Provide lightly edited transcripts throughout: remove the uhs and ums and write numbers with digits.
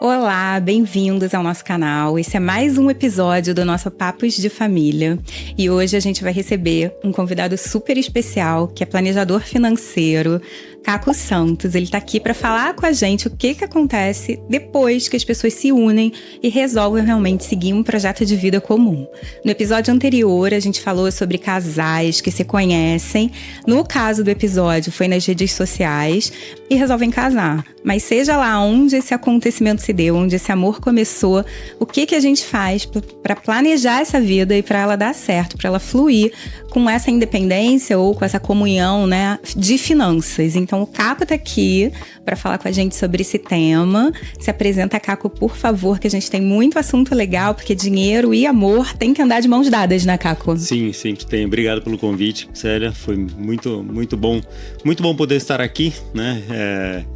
Olá, bem-vindos ao nosso canal. Esse é mais um episódio do nosso Papos de Família. E hoje a gente vai receber um convidado super especial, que é planejador financeiro, Caco Santos. Ele tá aqui para falar com a gente o que acontece depois que as pessoas se unem e resolvem realmente seguir um projeto de vida comum. No episódio anterior, a gente falou sobre casais que se conhecem. No caso do episódio, foi nas redes sociais e resolvem casar. Mas seja lá onde esse acontecimento se deu, onde esse amor começou, o que a gente faz para planejar essa vida e para ela dar certo, para ela fluir com essa independência ou com essa comunhão, né, de finanças. Então o Caco tá aqui para falar com a gente sobre esse tema. Se apresenta, Caco, por favor, que a gente tem muito assunto legal, porque dinheiro e amor tem que andar de mãos dadas, né, Caco? Sim, sempre tem. Obrigado pelo convite, Célia. Foi muito bom poder estar aqui, né?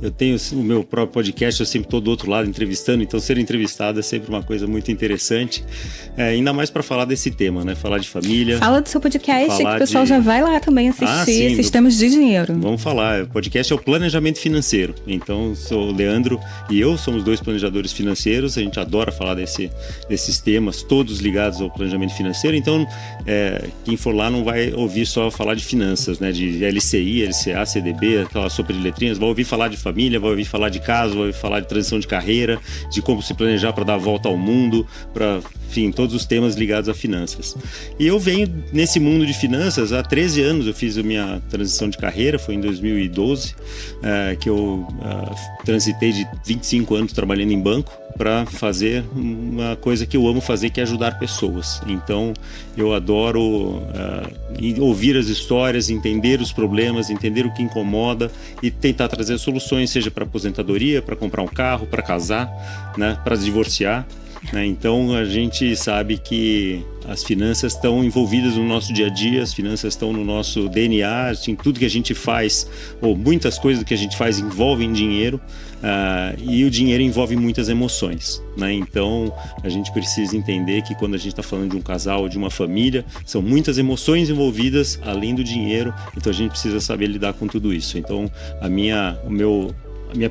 Eu tenho o meu próprio podcast, eu sempre estou do outro lado entrevistando, então ser entrevistado é sempre uma coisa muito interessante, ainda mais para falar desse tema, né? Falar de família. Fala do seu podcast, que o pessoal já vai lá também assistir, Sistemas de Dinheiro. Vamos falar, o podcast é o Planejamento Financeiro. Então, sou o Leandro e eu somos dois planejadores financeiros, a gente adora falar desses temas, todos ligados ao planejamento financeiro. Então, quem for lá não vai ouvir só falar de finanças, né? De LCI, LCA, CDB, aquelas super letrinhas, vai ouvir falar de família, vai ouvir falar de casa, vai ouvir falar de transição de carreira, de como se planejar para dar a volta ao mundo, para, enfim, todos os temas ligados a finanças. E eu venho nesse mundo de finanças há 13 anos, eu fiz a minha transição de carreira, foi em 2012, que eu transitei de 25 anos trabalhando em banco para fazer uma coisa que eu amo fazer, que é ajudar pessoas. Então, eu adoro ouvir as histórias, entender os problemas, entender o que incomoda e tentar trazer soluções, seja para aposentadoria, para comprar um carro, para casar, né, para divorciar. Então a gente sabe que as finanças estão envolvidas no nosso dia a dia, as finanças estão no nosso DNA, assim, tudo que a gente faz, ou muitas coisas que a gente faz envolvem dinheiro, e o dinheiro envolve muitas emoções, né? Então a gente precisa entender que quando a gente está falando de um casal ou de uma família, são muitas emoções envolvidas além do dinheiro, então a gente precisa saber lidar com tudo isso. Então a minha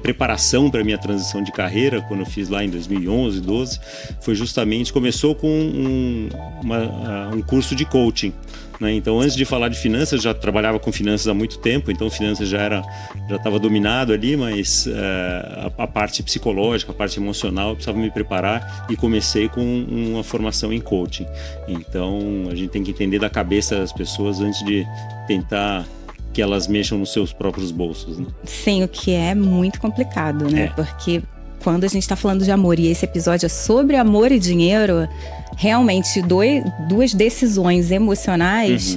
preparação para a minha transição de carreira, quando eu fiz lá em 2011, 12, foi justamente, começou com um curso de coaching, né? Então, antes de falar de finanças, já trabalhava com finanças há muito tempo, então finanças já estava dominado ali, mas a parte psicológica, a parte emocional, eu precisava me preparar e comecei com uma formação em coaching. Então, a gente tem que entender da cabeça das pessoas antes de tentar que elas mexam nos seus próprios bolsos, né? Sim, o que é muito complicado, né? Porque quando a gente tá falando de amor e esse episódio é sobre amor e dinheiro, realmente duas decisões emocionais,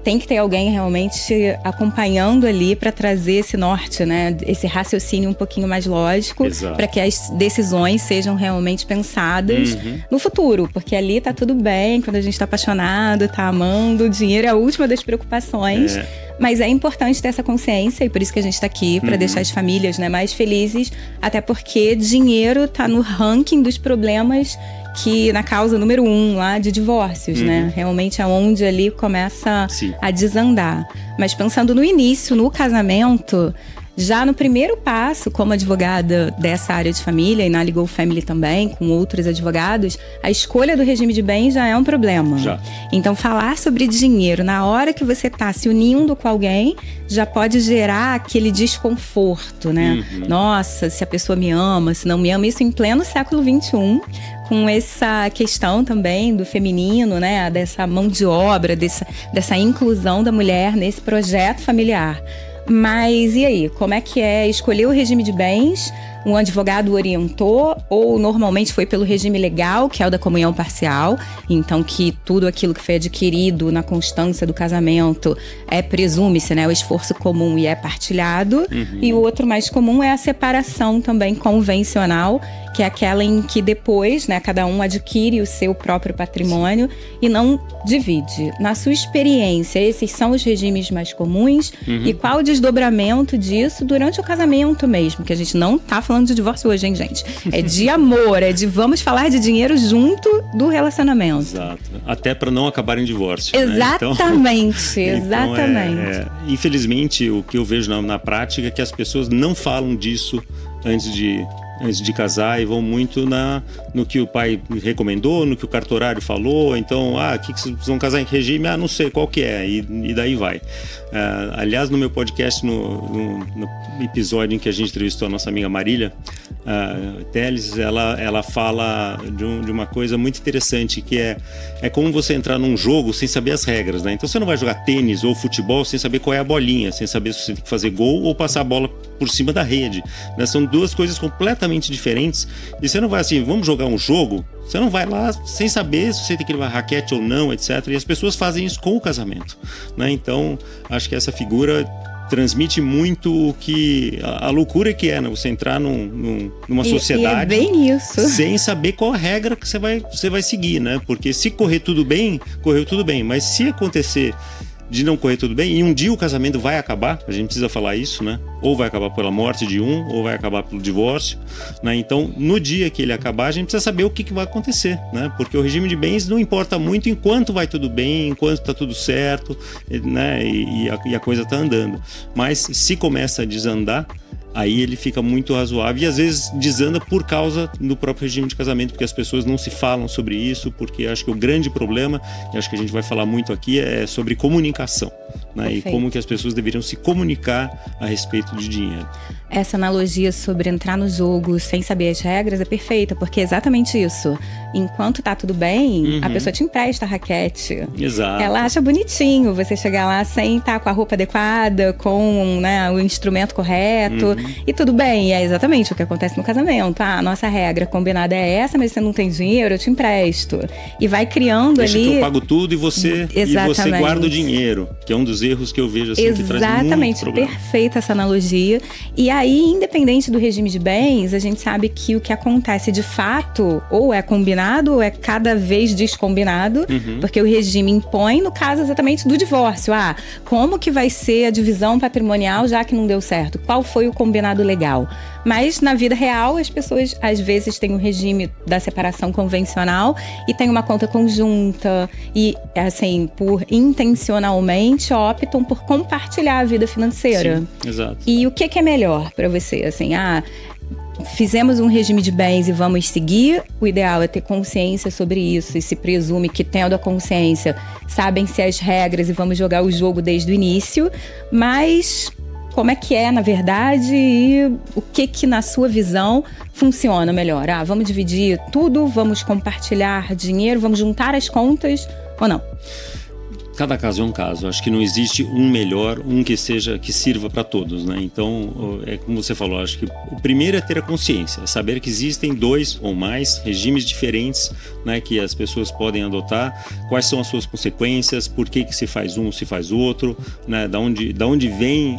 tem que ter alguém realmente acompanhando ali para trazer esse norte, né? Esse raciocínio um pouquinho mais lógico, para que as decisões sejam realmente pensadas no futuro, porque ali tá tudo bem, quando a gente tá apaixonado, tá amando, o dinheiro é a última das preocupações. Mas é importante ter essa consciência, e por isso que a gente tá aqui, para deixar as famílias, né, mais felizes, até porque dinheiro tá no ranking dos problemas que na causa número 1 lá de divórcios, né? Realmente é onde ali começa a desandar. Mas pensando no início, no casamento, já no primeiro passo, como advogada dessa área de família e na Legal Family também, com outros advogados, a escolha do regime de bens já é um problema. Então, falar sobre dinheiro na hora que você está se unindo com alguém já pode gerar aquele desconforto, né? Nossa, se a pessoa me ama, se não me ama. Isso em pleno século XXI, com essa questão também do feminino, né? Dessa mão de obra, dessa inclusão da mulher nesse projeto familiar. Mas e aí, como é que é escolher o regime de bens? Um advogado orientou ou normalmente foi pelo regime legal, que é o da comunhão parcial, então que tudo aquilo que foi adquirido na constância do casamento presume-se, né, o esforço comum e é partilhado. E o outro mais comum é a separação também convencional, que é aquela em que depois, né, cada um adquire o seu próprio patrimônio e não divide. Na sua experiência, esses são os regimes mais comuns? E qual o desdobramento disso durante o casamento mesmo? Que a gente não tá falando de divórcio hoje, hein, gente? É de amor, é de vamos falar de dinheiro junto do relacionamento. Exato. Até para não acabar em divórcio. Exatamente, né? exatamente. Infelizmente, o que eu vejo na prática é que as pessoas não falam disso antes de antes de casar e vão muito no que o pai recomendou, no que o cartorário falou. Então, o que vocês vão casar em que regime? Não sei qual que é, e daí vai. Aliás, no meu podcast, no episódio em que a gente entrevistou a nossa amiga Marília Teles, ela fala de uma coisa muito interessante, que é como você entrar num jogo sem saber as regras, né? Então você não vai jogar tênis ou futebol sem saber qual é a bolinha, sem saber se você tem que fazer gol ou passar a bola por cima da rede, né? São duas coisas completamente diferentes, e você não vai assim, vamos jogar um jogo, você não vai lá sem saber se você tem que levar raquete ou não, etc. E as pessoas fazem isso com o casamento, né? Então acho que essa figura transmite muito a loucura que é, né? Você entrar numa sociedade e é bem isso. Sem saber qual a regra que você vai seguir, né? Porque se correr tudo bem, correu tudo bem. Mas se acontecer de não correr tudo bem, e um dia o casamento vai acabar, a gente precisa falar isso, né? Ou vai acabar pela morte de um, ou vai acabar pelo divórcio, né? Então, no dia que ele acabar, a gente precisa saber o que vai acontecer, né? Porque o regime de bens não importa muito enquanto vai tudo bem, enquanto está tudo certo, né? E a coisa está andando. Mas se começa a desandar, aí ele fica muito razoável, e às vezes desanda por causa do próprio regime de casamento, porque as pessoas não se falam sobre isso, porque acho que o grande problema, e acho que a gente vai falar muito aqui, é sobre comunicação, né? E como que as pessoas deveriam se comunicar a respeito de dinheiro. Essa analogia sobre entrar no jogo sem saber as regras é perfeita, porque é exatamente isso. Enquanto tá tudo bem, a pessoa te empresta a raquete. Exato. Ela acha bonitinho você chegar lá sem estar com a roupa adequada, com, né, o instrumento correto. E tudo bem, é exatamente o que acontece no casamento. A nossa regra combinada é essa, mas você não tem dinheiro, eu te empresto. E vai criando Deixa ali... que eu pago tudo e você guarda o dinheiro, que é um dos erros que eu vejo assim, que traz muito problema. Perfeita essa analogia. E aí, independente do regime de bens, a gente sabe que o que acontece de fato ou é combinado ou é cada vez descombinado, porque o regime impõe, no caso exatamente do divórcio. Como que vai ser a divisão patrimonial já que não deu certo? Qual foi o combinado legal? Mas na vida real, as pessoas às vezes têm o regime da separação convencional e tem uma conta conjunta e, assim, por intencionalmente optam por compartilhar a vida financeira. Sim, exato. E o que é melhor para você? Assim, fizemos um regime de bens e vamos seguir. O ideal é ter consciência sobre isso, e se presume que, tendo a consciência, sabem-se as regras e vamos jogar o jogo desde o início. Mas como é que é, na verdade, e o que na sua visão funciona melhor? Vamos dividir tudo, vamos compartilhar dinheiro, vamos juntar as contas ou não? Cada caso é um caso. Acho que não existe um melhor, um que sirva para todos, né? Então, é como você falou, acho que o primeiro é ter a consciência, é saber que existem 2 ou mais regimes diferentes, né, que as pessoas podem adotar, quais são as suas consequências, por que se faz um ou se faz outro, né? Da onde vem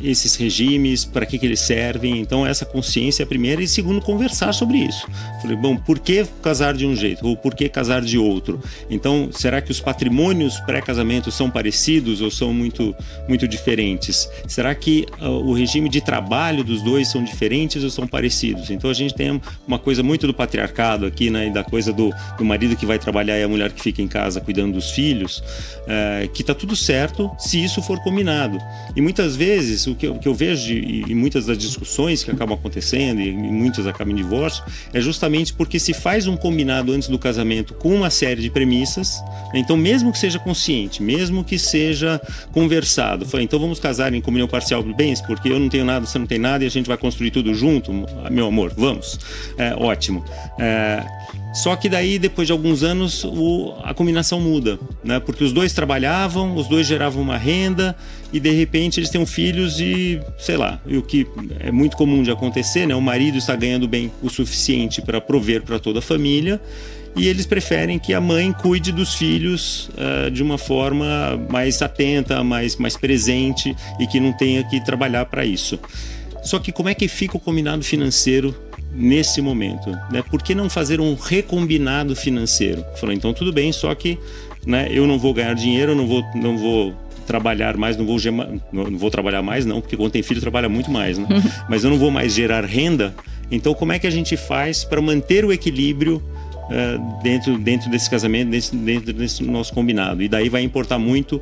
esses regimes, para que eles servem. Então essa consciência é a primeira, e segundo, conversar sobre isso. Falei, bom, por que casar de um jeito ou por que casar de outro? Então, será que os patrimônios pré-casamento são parecidos ou são muito, muito diferentes? Será que o regime de trabalho dos dois são diferentes ou são parecidos? Então a gente tem uma coisa muito do patriarcado aqui, né, e da coisa do marido que vai trabalhar e a mulher que fica em casa cuidando dos filhos, que tá tudo certo se isso for combinado. E muitas vezes o que eu vejo em muitas das discussões que acabam acontecendo, e muitas acabam em divórcio, é justamente porque se faz um combinado antes do casamento com uma série de premissas, né? Então, mesmo que seja consciente, mesmo que seja conversado, então vamos casar em comunhão parcial de bens, porque eu não tenho nada, você não tem nada, e a gente vai construir tudo junto, meu amor, vamos. Ótimo. Só que daí, depois de alguns anos, a combinação muda, né? Porque os dois trabalhavam, os dois geravam uma renda, e de repente eles têm filhos e, sei lá, o que é muito comum de acontecer, né? O marido está ganhando bem o suficiente para prover para toda a família, e eles preferem que a mãe cuide dos filhos de uma forma mais atenta, mais presente, e que não tenha que trabalhar para isso. Só que como é que fica o combinado financeiro nesse momento, né? Por que não fazer um recombinado financeiro? Falou, então tudo bem, só que, né, eu não vou ganhar dinheiro, eu não vou trabalhar mais, não vou trabalhar mais não, porque quando tem filho trabalha muito mais, né? Mas eu não vou mais gerar renda, então como é que a gente faz para manter o equilíbrio dentro desse casamento, dentro desse nosso combinado. E daí vai importar muito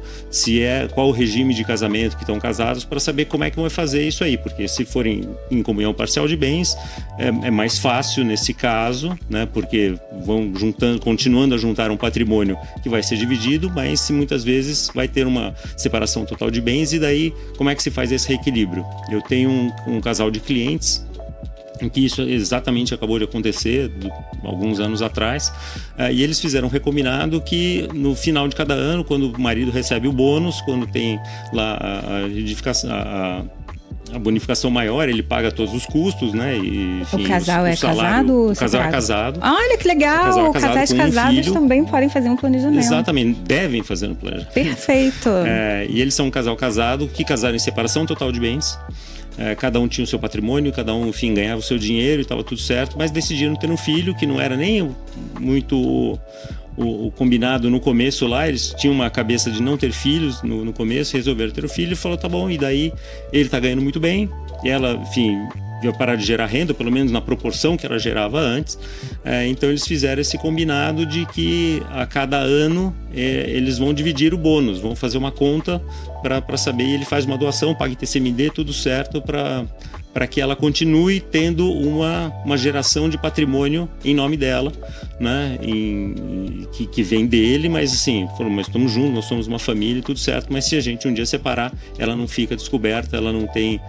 qual o regime de casamento que estão casados, para saber como é que vão fazer isso aí, porque se forem em comunhão parcial de bens, é mais fácil nesse caso, né, porque vão continuando a juntar um patrimônio que vai ser dividido, mas muitas vezes vai ter uma separação total de bens, e daí como é que se faz esse reequilíbrio? Eu tenho um casal de clientes em que isso exatamente acabou de acontecer alguns anos atrás, e eles fizeram um recombinado que no final de cada ano, quando o marido recebe o bônus, quando tem lá a bonificação maior, ele paga todos os custos, né? E, enfim, o casal é casado? O casal é casado. Olha que legal! Casais casados também podem fazer um planejamento. Exatamente, devem fazer um planejamento. Perfeito! E eles são um casal casado que casaram em separação total de bens. Cada um tinha o seu patrimônio, cada um, enfim, ganhava o seu dinheiro e estava tudo certo, mas decidiram ter um filho que não era nem muito o combinado no começo lá. Eles tinham uma cabeça de não ter filhos no começo, resolveram ter um filho e falou, tá bom, e daí ele tá ganhando muito bem, e ela, enfim, ia parar de gerar renda, pelo menos na proporção que ela gerava antes. Então eles fizeram esse combinado de que a cada ano eles vão dividir o bônus, vão fazer uma conta para saber, e ele faz uma doação, paga TCMD, tudo certo, para que ela continue tendo uma geração de patrimônio em nome dela, né? Que vem dele, mas assim, mas estamos juntos, nós somos uma família, tudo certo, mas se a gente um dia separar, ela não fica descoberta, ela não tem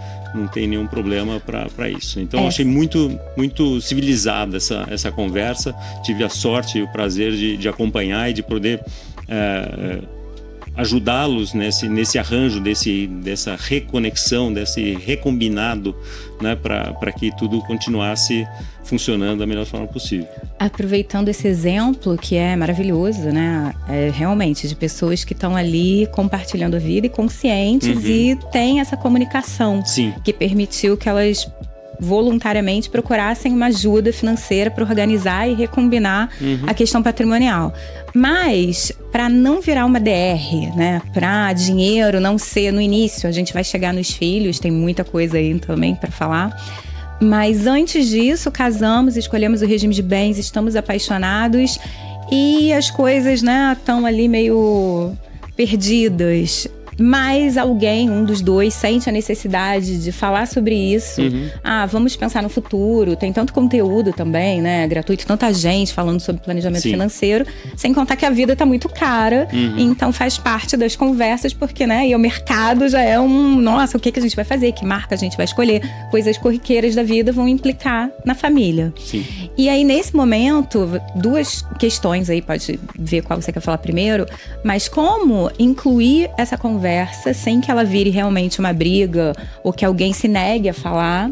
nenhum problema para isso. Então eu achei muito, muito civilizada essa conversa, tive a sorte e o prazer de acompanhar e de poder ajudá-los nesse arranjo, dessa reconexão, desse recombinado, né, para que tudo continuasse funcionando da melhor forma possível. Aproveitando esse exemplo, que é maravilhoso, né? Realmente, de pessoas que estão ali compartilhando a vida e conscientes, e tem essa comunicação. Sim. Que permitiu que elas voluntariamente procurassem uma ajuda financeira para organizar e recombinar a questão patrimonial. Mas, para não virar uma DR, né? Para dinheiro não ser no início, a gente vai chegar nos filhos, tem muita coisa aí também para falar. Mas antes disso, casamos, escolhemos o regime de bens, estamos apaixonados e as coisas, né, estão ali meio perdidas. Mas alguém, um dos dois, sente a necessidade de falar sobre isso. Vamos pensar no futuro. Tem tanto conteúdo também, né? Gratuito, tanta gente falando sobre planejamento financeiro. Sem contar que a vida tá muito cara. Então faz parte das conversas, porque, né? E o mercado já é nossa, o que a gente vai fazer? Que marca a gente vai escolher? Coisas corriqueiras da vida vão implicar na família. Sim. E aí, nesse momento, duas questões aí, pode ver qual você quer falar primeiro. Mas como incluir essa conversa sem que ela vire realmente uma briga ou que alguém se negue a falar,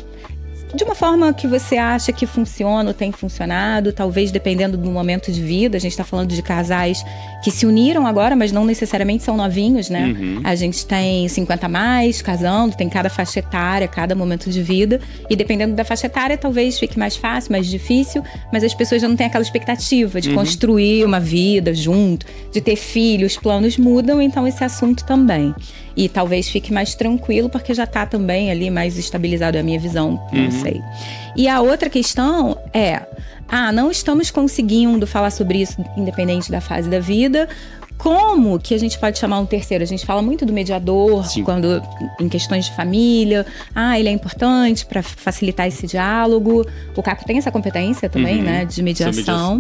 de uma forma que você acha que funciona ou tem funcionado, talvez dependendo do momento de vida. A gente está falando de casais que se uniram agora, mas não necessariamente são novinhos, né? A gente tem 50 a mais casando, tem cada faixa etária, cada momento de vida, e dependendo da faixa etária talvez fique mais fácil, mais difícil, mas as pessoas já não têm aquela expectativa de construir uma vida junto, de ter filhos, os planos mudam, então esse assunto também. E talvez fique mais tranquilo, porque já está também ali mais estabilizado, é a minha visão, não sei. E a outra questão é, não estamos conseguindo falar sobre isso independente da fase da vida. Como que a gente pode chamar um terceiro? A gente fala muito do mediador, quando em questões de família. Ele é importante para facilitar esse diálogo. O Caco tem essa competência também, né, de mediação.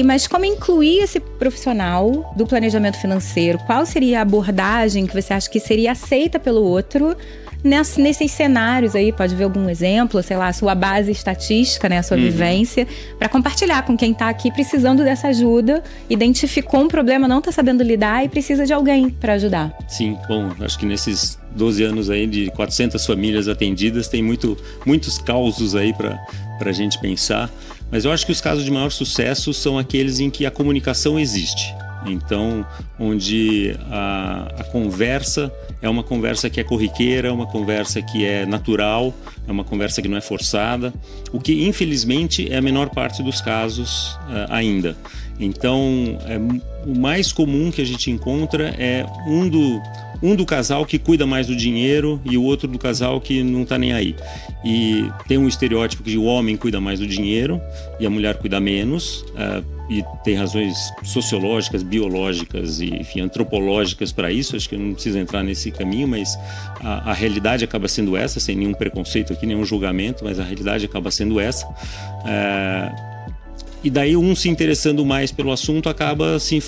Mas como incluir esse profissional do planejamento financeiro? Qual seria a abordagem que você acha que seria aceita pelo outro? Nesses cenários aí, pode ver algum exemplo, sei lá, a sua base estatística, né, a sua vivência, para compartilhar com quem está aqui precisando dessa ajuda, identificou um problema, não está sabendo lidar e precisa de alguém para ajudar. Sim, bom, acho que nesses 12 anos aí de 400 famílias atendidas, tem muitos causos aí para a gente pensar, mas eu acho que os casos de maior sucesso são aqueles em que a comunicação existe. Então, onde a conversa é uma conversa que é corriqueira, uma conversa que é natural, é uma conversa que não é forçada, o que infelizmente é a menor parte dos casos ainda. Então, o mais comum que a gente encontra é um do casal que cuida mais do dinheiro e o outro do casal que não tá nem aí. E tem um estereótipo que o homem cuida mais do dinheiro e a mulher cuida menos, e tem razões sociológicas, biológicas e, enfim, antropológicas para isso. Acho que eu não preciso entrar nesse caminho, mas a realidade acaba sendo essa, sem nenhum preconceito aqui, nenhum julgamento, mas a realidade acaba sendo essa. E daí um se interessando mais pelo assunto acaba se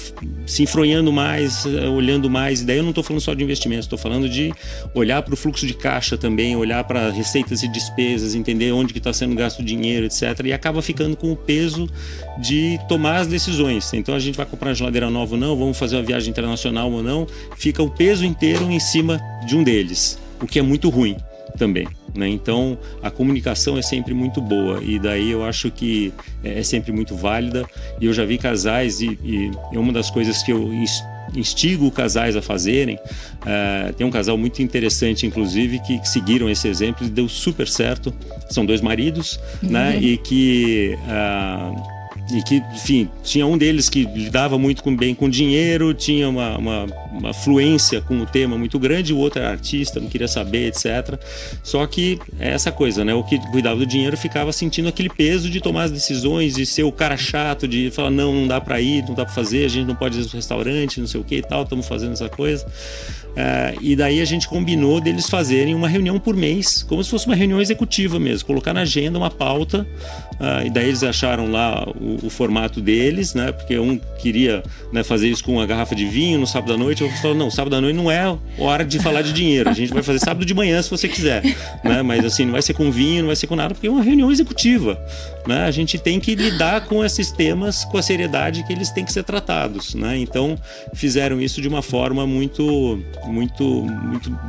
enfronhando mais, olhando mais. E daí eu não estou falando só de investimentos, estou falando de olhar para o fluxo de caixa também, olhar para receitas e despesas, entender onde que está sendo gasto o dinheiro, etc. E acaba ficando com o peso de tomar as decisões. Então a gente vai comprar uma geladeira nova ou não, vamos fazer uma viagem internacional ou não, fica o peso inteiro em cima de um deles, o que é muito ruim também, né? Então a comunicação é sempre muito boa e daí eu acho que é sempre muito válida. E eu já vi casais e é uma das coisas que eu instigo casais a fazerem. Tem um casal muito interessante, inclusive, que seguiram esse exemplo e deu super certo. São 2 maridos, né? E que, enfim, tinha um deles que lidava muito bem com dinheiro, tinha uma fluência com o tema muito grande, o outro era artista, não queria saber, etc. Só que é essa coisa, né? O que cuidava do dinheiro ficava sentindo aquele peso de tomar as decisões, de ser o cara chato, de falar, não dá pra ir, não dá pra fazer, a gente não pode ir no restaurante, não sei o que e tal, estamos fazendo essa coisa. E daí a gente combinou deles fazerem uma reunião por mês, como se fosse uma reunião executiva mesmo, colocar na agenda uma pauta, e daí eles acharam lá o formato deles, né? Porque um queria, né, fazer isso com uma garrafa de vinho no sábado à noite. Eu falei, não, sábado à noite não é hora de falar de dinheiro, a gente vai fazer sábado de manhã se você quiser, né? Mas assim, não vai ser com vinho, não vai ser com nada, porque é uma reunião executiva, né? A gente tem que lidar com esses temas com a seriedade que eles têm que ser tratados, né? Então fizeram isso de uma forma muito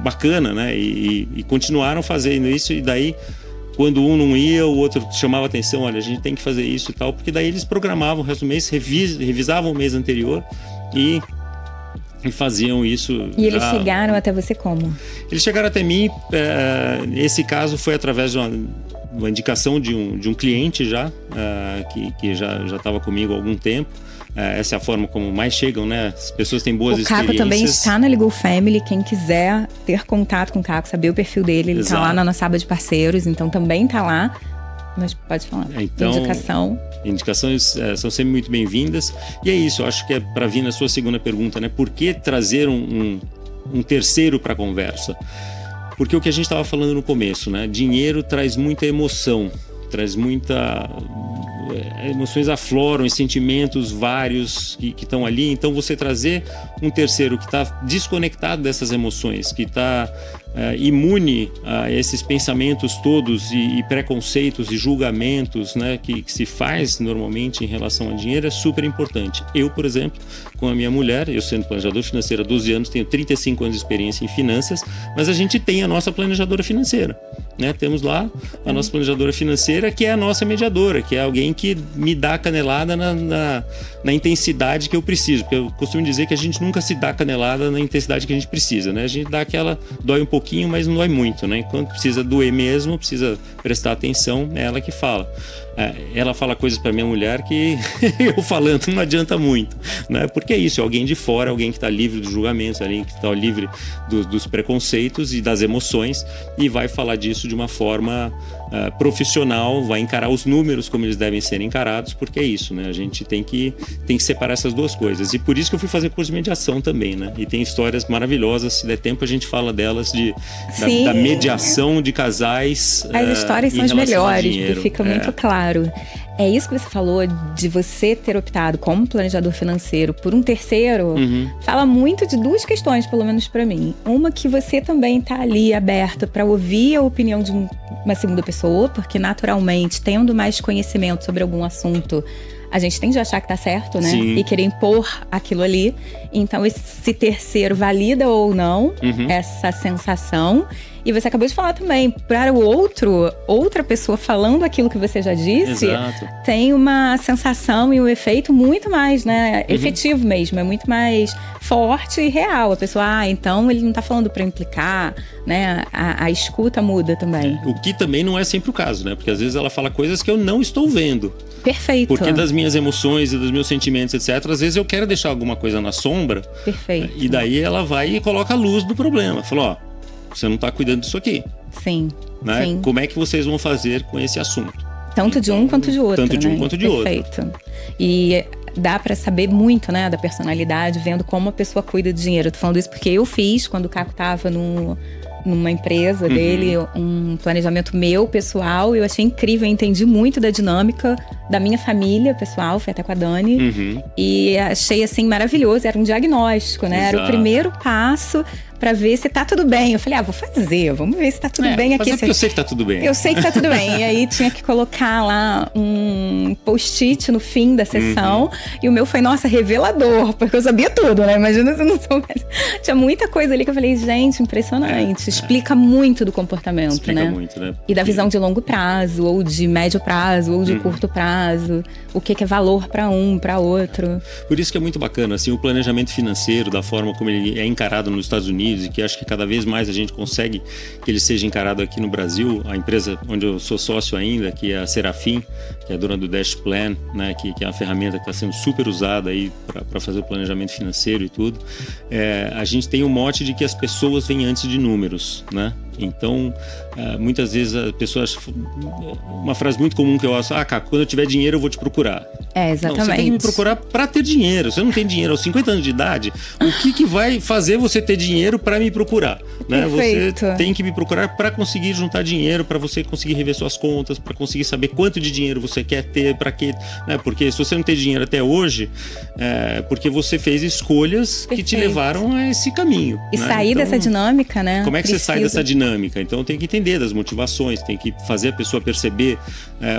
bacana, né? E continuaram fazendo isso. E daí, quando um não ia, o outro chamava atenção, olha, a gente tem que fazer isso e tal, porque daí eles programavam o resto do mês, revisavam o mês anterior e faziam isso. E eles chegaram até você como? Eles chegaram até mim, esse caso foi através de uma indicação de um cliente já, que já estava comigo há algum tempo. Essa é a forma como mais chegam, né? As pessoas têm boas experiências. O Caco também está na Legal Family. Quem quiser ter contato com o Caco, saber o perfil dele, ele está lá na nossa aba de parceiros, então também está lá. Mas pode falar. Então, indicações são sempre muito bem-vindas. E é isso, eu acho que é para vir na sua segunda pergunta, né? Por que trazer um terceiro para a conversa? Porque o que a gente estava falando no começo, né? Dinheiro traz muita emoção, traz muita... emoções afloram, sentimentos vários que estão ali. Então você trazer um terceiro que está desconectado dessas emoções, que está imune a esses pensamentos todos e preconceitos e julgamentos, né, que se faz normalmente em relação a dinheiro, é super importante. Eu, por exemplo, com a minha mulher, eu sendo planejador financeiro há 12 anos, tenho 35 anos de experiência em finanças, mas a gente tem a nossa planejadora financeira, né? Temos lá a nossa planejadora financeira, que é a nossa mediadora, que é alguém que me dá canelada na intensidade que eu preciso, porque eu costumo dizer que a gente nunca se dá canelada na intensidade que a gente precisa, né? A gente dá aquela, dói um pouquinho, mas não dói muito, né? Enquanto precisa doer mesmo, precisa prestar atenção, é ela que fala. Ela fala coisas para minha mulher que eu falando não adianta muito, né? Porque é isso, é alguém de fora, alguém que está livre dos julgamentos, alguém que está livre dos preconceitos e das emoções, e vai falar disso de uma forma profissional, vai encarar os números como eles devem ser encarados, porque é isso, né? A gente tem que separar essas duas coisas. E por isso que eu fui fazer curso de mediação também, né? E tem histórias maravilhosas, se der tempo a gente fala delas, da mediação de casais. As histórias são as melhores, porque fica muito claro. É isso que você falou, de você ter optado como planejador financeiro por um terceiro, fala muito de duas questões, pelo menos para mim. Uma, que você também tá ali aberto para ouvir a opinião de uma segunda pessoa, porque naturalmente, tendo mais conhecimento sobre algum assunto, a gente tende a achar que tá certo, né? Sim. E querer impor aquilo ali. Então, esse terceiro valida ou não essa sensação. E você acabou de falar também, para o outro, outra pessoa falando aquilo que você já disse, Exato. tem uma sensação e um efeito muito mais, né, efetivo mesmo, é muito mais forte e real. A pessoa, então ele não tá falando para implicar, né, a escuta muda também. O que também não é sempre o caso, né, porque às vezes ela fala coisas que eu não estou vendo. Perfeito. Porque das minhas emoções e dos meus sentimentos, etc., às vezes eu quero deixar alguma coisa na sombra. Perfeito. E daí ela vai e coloca a luz do problema. Fala, você não está cuidando disso aqui. Sim, né? sim. Como é que vocês vão fazer com esse assunto? Tanto de um quanto de outro. Tanto de um quanto de outro. Perfeito. E dá para saber muito, né, da personalidade, vendo como a pessoa cuida do dinheiro. Eu tô falando isso porque eu fiz, quando o Caco tava numa empresa dele, um planejamento meu, pessoal. Eu achei incrível, eu entendi muito da dinâmica da minha família pessoal, fui até com a Dani. E achei, assim, maravilhoso. Era um diagnóstico, né? Exato. Era o primeiro passo pra ver se tá tudo bem. Eu falei, vou fazer, vamos ver se tá tudo bem aqui. Porque eu sei que tá tudo bem. Eu sei que tá tudo bem. E aí tinha que colocar lá um post-it no fim da sessão. E o meu foi, nossa, revelador, porque eu sabia tudo, né? Imagina se eu não soubesse. Tinha muita coisa ali que eu falei, gente, impressionante. Explica muito do comportamento, Explica né? muito, né? E da visão de longo prazo, ou de médio prazo, ou de curto prazo. O que é valor para um, para outro. Por isso que é muito bacana, assim, o planejamento financeiro, da forma como ele é encarado nos Estados Unidos, e que acho que cada vez mais a gente consegue que ele seja encarado aqui no Brasil. A empresa onde eu sou sócio ainda, que é a Serafim, que é a dona do Dash Plan, né, que é uma ferramenta que está sendo super usada aí para fazer o planejamento financeiro e tudo. A gente tem o mote de que as pessoas vêm antes de números, né? Então, muitas vezes as pessoas... Uma frase muito comum que eu ouço, Caco, quando eu tiver dinheiro eu vou te procurar. Exatamente. Não, você tem que me procurar para ter dinheiro. Você não tem dinheiro aos 50 anos de idade, o que vai fazer você ter dinheiro para me procurar? Né? Você tem que me procurar para conseguir juntar dinheiro, para você conseguir rever suas contas, para conseguir saber quanto de dinheiro você quer ter, para quê? Né? Porque se você não tem dinheiro até hoje, porque você fez escolhas que te levaram a esse caminho. E né? sair dessa dinâmica, né? Como é que você sai dessa dinâmica? Então tem que entender das motivações, tem que fazer a pessoa perceber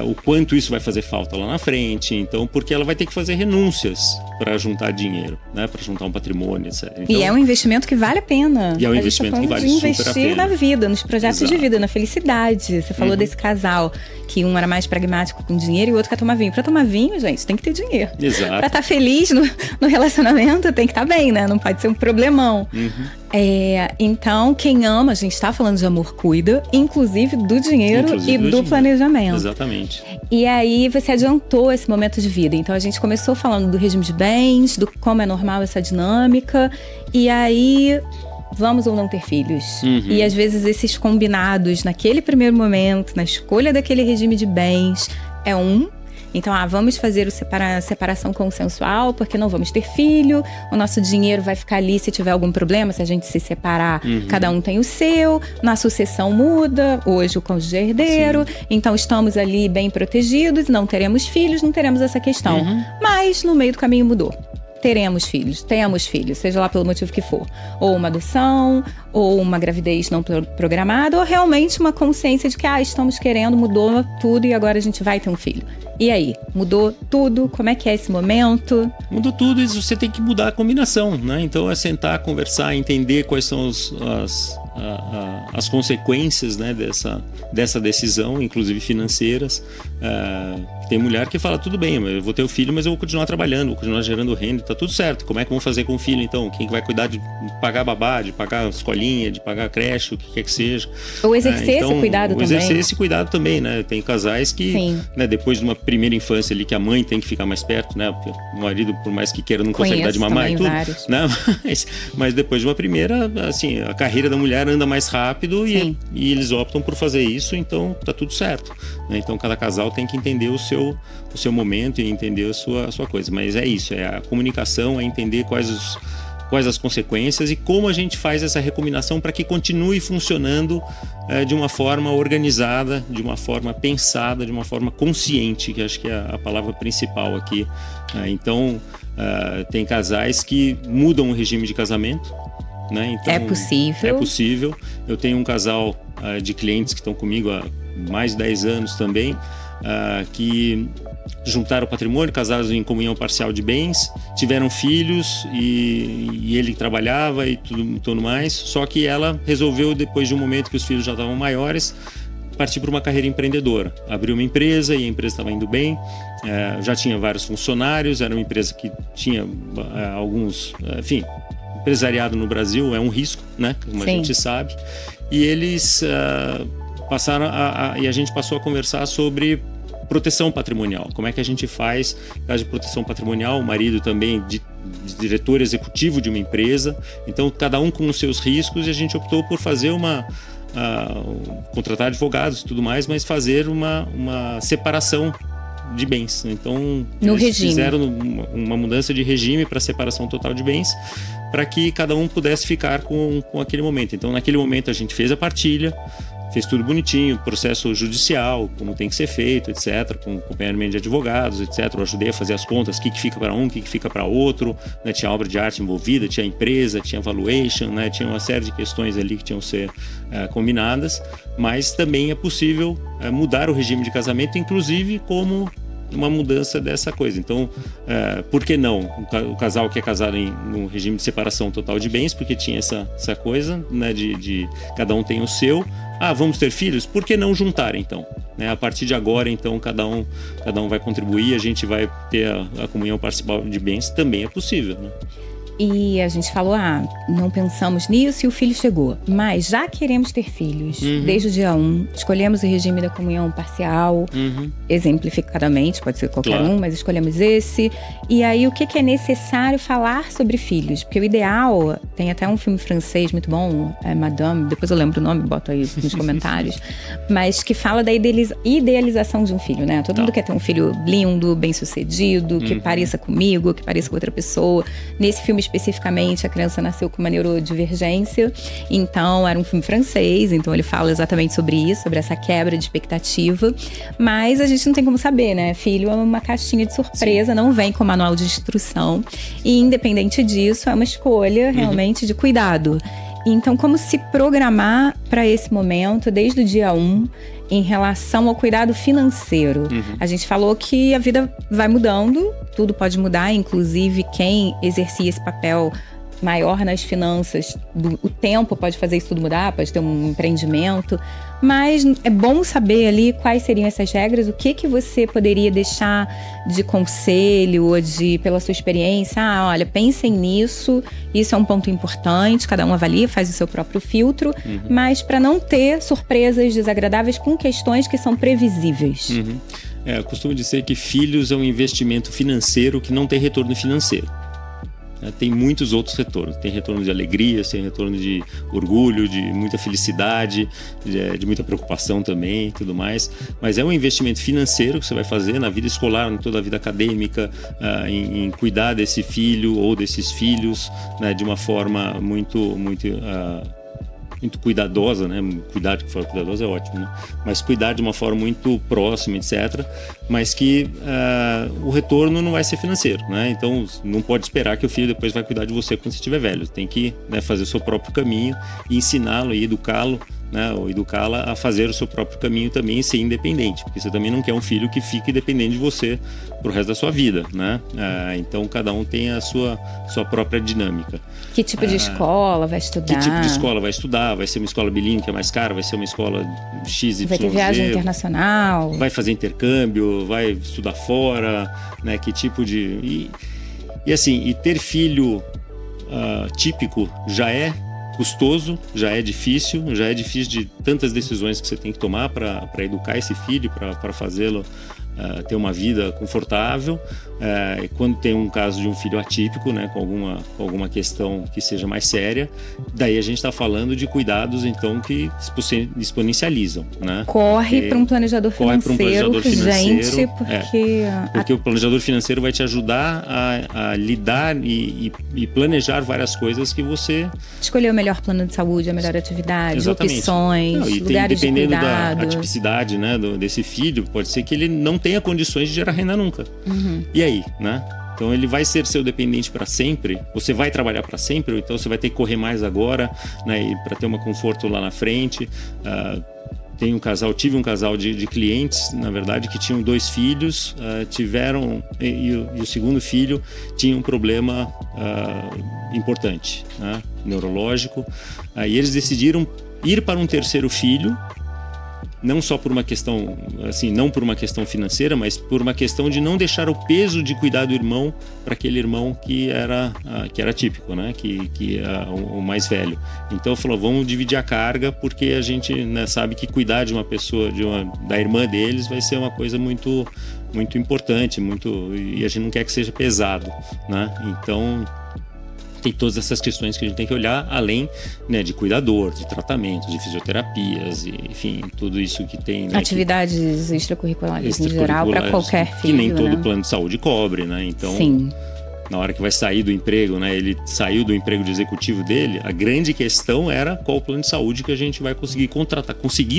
o quanto isso vai fazer falta lá na frente. Então, porque ela vai ter que fazer renúncias para juntar dinheiro, né? Para juntar um patrimônio, etc. Então, e é um investimento que vale a pena. E é um investimento que vale super a pena. Investir na vida, nos projetos de vida, na felicidade. Você falou desse casal, que um era mais pragmático com dinheiro e o outro quer tomar vinho. Para tomar vinho, gente, tem que ter dinheiro. Exato. Para estar feliz no relacionamento, tem que estar bem, né? Não pode ser um problemão. Então, quem ama, a gente tá falando de amor, cuida, inclusive do dinheiro e do planejamento. Exatamente. E aí você adiantou esse momento de vida. Então a gente começou falando do regime de bens, do como é normal essa dinâmica. E aí, vamos ou não ter filhos? E às vezes esses combinados naquele primeiro momento, na escolha daquele regime de bens, então, vamos fazer a separação consensual, porque não vamos ter filho, o nosso dinheiro vai ficar ali se tiver algum problema, se a gente se separar, cada um tem o seu, na sucessão muda, hoje o cônjuge é herdeiro, então estamos ali bem protegidos, não teremos filhos, não teremos essa questão. Mas no meio do caminho mudou. Temos filhos, seja lá pelo motivo que for. Ou uma adoção, ou uma gravidez não programada, ou realmente uma consciência de que, estamos querendo, mudou tudo e agora a gente vai ter um filho. E aí? Mudou tudo? Como é que é esse momento? Mudou tudo e você tem que mudar a combinação, né? Então é sentar, conversar, entender quais são as consequências, né, dessa decisão, inclusive financeiras. Tem mulher que fala, tudo bem, eu vou ter o filho, mas eu vou continuar trabalhando, vou continuar gerando renda, tá tudo certo. Como é que vamos fazer com o filho, então? Quem que vai cuidar de pagar babá, de pagar escolinha, de pagar creche, o que quer que seja? Ou exercer esse cuidado também. Exercer esse cuidado também, né? Tem casais que, né, depois de uma primeira infância ali, que a mãe tem que ficar mais perto, né? Porque o marido, por mais que queira, não consegue dar de mamar e tudo. Vários. Né? Mas depois de uma primeira, assim, a carreira da mulher anda mais rápido e eles optam por fazer isso, então tá tudo certo. Né? Então cada casal tem que entender o seu momento e entender a sua coisa. Mas é isso, é a comunicação, é entender quais as consequências e como a gente faz essa recombinação para que continue funcionando de uma forma organizada, de uma forma pensada, de uma forma consciente, que acho que é a palavra principal aqui. Então, tem casais que mudam o regime de casamento. Né? Então, é possível. É possível. Eu tenho um casal de clientes que estão comigo há mais de 10 anos também, que juntaram o patrimônio, casaram em comunhão parcial de bens, tiveram filhos e ele trabalhava e tudo mais, só que ela resolveu, depois de um momento que os filhos já estavam maiores, partir para uma carreira empreendedora. Abriu uma empresa e a empresa estava indo bem, já tinha vários funcionários, era uma empresa que tinha alguns, enfim, empresariado no Brasil é um risco, né, como a gente sabe, e eles e a gente passou a conversar sobre proteção patrimonial. Como é que a gente faz caso de proteção patrimonial? O marido também de diretor executivo de uma empresa. Então, cada um com os seus riscos, e a gente optou por fazer contratar advogados e tudo mais, mas fazer uma separação de bens. Então, eles fizeram uma mudança de regime para separação total de bens, para que cada um pudesse ficar com aquele momento. Então, naquele momento, a gente fez a partilha, fez tudo bonitinho, processo judicial, como tem que ser feito, etc., com acompanhamento de advogados, etc. Eu ajudei a fazer as contas, o que fica para um, o que fica para outro, né? Tinha obra de arte envolvida, tinha empresa, tinha valuation, né? Tinha uma série de questões ali que tinham que ser combinadas, mas também é possível mudar o regime de casamento, inclusive como uma mudança dessa coisa. Então, por que não? O casal que é casado no regime de separação total de bens, porque tinha essa coisa, né, de cada um tem o seu. Vamos ter filhos? Por que não juntar, então? Né, a partir de agora, então, cada um vai contribuir, a gente vai ter a comunhão parcial de bens, também é possível, né? E a gente falou, não pensamos nisso e o filho chegou. Mas já queremos ter filhos. Desde o dia 1, escolhemos o regime da comunhão parcial, exemplificadamente, pode ser qualquer um, mas escolhemos esse. E aí, o que é necessário falar sobre filhos? Porque o ideal, tem até um filme francês muito bom, Madame, depois eu lembro o nome, boto aí nos comentários, mas que fala da idealização de um filho, né? Todo mundo quer ter um filho lindo, bem-sucedido, que pareça comigo, que pareça com outra pessoa. Nesse filme especificamente, a criança nasceu com uma neurodivergência, então era um filme francês, então ele fala exatamente sobre isso, sobre essa quebra de expectativa, mas a gente não tem como saber, né? Filho é uma caixinha de surpresa, não vem com manual de instrução, e independente disso, é uma escolha realmente de cuidado. Então, como se programar para esse momento, desde o dia 1, em relação ao cuidado financeiro? A gente falou que a vida vai mudando, tudo pode mudar, inclusive quem exercia esse papel maior nas finanças, o tempo pode fazer isso tudo mudar, pode ter um empreendimento, mas é bom saber ali quais seriam essas regras, o que você poderia deixar de conselho ou pela sua experiência, olha, pensem nisso, isso é um ponto importante, cada um avalia, faz o seu próprio filtro, mas para não ter surpresas desagradáveis com questões que são previsíveis. Eu costumo dizer que filhos é um investimento financeiro que não tem retorno financeiro. Tem muitos outros retornos. Tem retorno de alegria, tem retorno de orgulho, de muita felicidade, de muita preocupação também e tudo mais. Mas é um investimento financeiro que você vai fazer na vida escolar, em toda a vida acadêmica, em cuidar desse filho ou desses filhos, né, de uma forma muito cuidadosa, né? Cuidar de forma cuidadosa é ótimo, né? Mas cuidar de uma forma muito próxima, etc. Mas que o retorno não vai ser financeiro, né? Então, não pode esperar que o filho depois vai cuidar de você quando você estiver velho. Tem que, né, fazer o seu próprio caminho e ensiná-lo e educá-lo, né, ou educá-la a fazer o seu próprio caminho também e ser independente, porque você também não quer um filho que fique dependente de você pro resto da sua vida, né? Então cada um tem a sua própria dinâmica. Que tipo de escola vai estudar? Que tipo de escola vai estudar? Vai ser uma escola bilíngue que é mais cara? Vai ser uma escola XYZ? Vai ter viagem internacional? Vai fazer intercâmbio? Vai estudar fora? Né? Que tipo de... E assim, e ter filho típico já é custoso, já é difícil de tantas decisões que você tem que tomar para educar esse filho, para fazê-lo ter uma vida confortável. Quando tem um caso de um filho atípico, né, com alguma questão que seja mais séria, daí a gente está falando de cuidados então que exponencializam, né? Corre para um planejador financeiro, gente, porque o planejador financeiro vai te ajudar a lidar e planejar várias coisas que você... Escolher o melhor plano de saúde, a melhor atividade, opções, lugares de cuidado. Dependendo da atipicidade, né, desse filho, pode ser que ele não tenha condições de gerar renda nunca. E aí, né? Então ele vai ser seu dependente para sempre. Você vai trabalhar para sempre, ou então você vai ter que correr mais agora, né, para ter um conforto lá na frente. tive um casal de clientes, na verdade, que tinham 2 filhos, e o segundo filho tinha um problema importante, né, neurológico, e eles decidiram ir para um terceiro filho, não só por uma questão, assim, não por uma questão financeira, mas por uma questão de não deixar o peso de cuidar do irmão para aquele irmão que era típico, né? Que é o mais velho. Então falou, vamos dividir a carga, porque a gente, né, sabe que cuidar de uma pessoa, da irmã deles, vai ser uma coisa muito, muito importante, e a gente não quer que seja pesado, né? Então tem todas essas questões que a gente tem que olhar, além, né, de cuidador, de tratamento, de fisioterapias, e, enfim, tudo isso que tem... Né, atividades extracurriculares em geral, para qualquer filho, que nem todo né? plano de saúde cobre, né? Então, sim, na hora que vai sair do emprego, né? Ele saiu do emprego de executivo dele, a grande questão era qual plano de saúde que a gente vai conseguir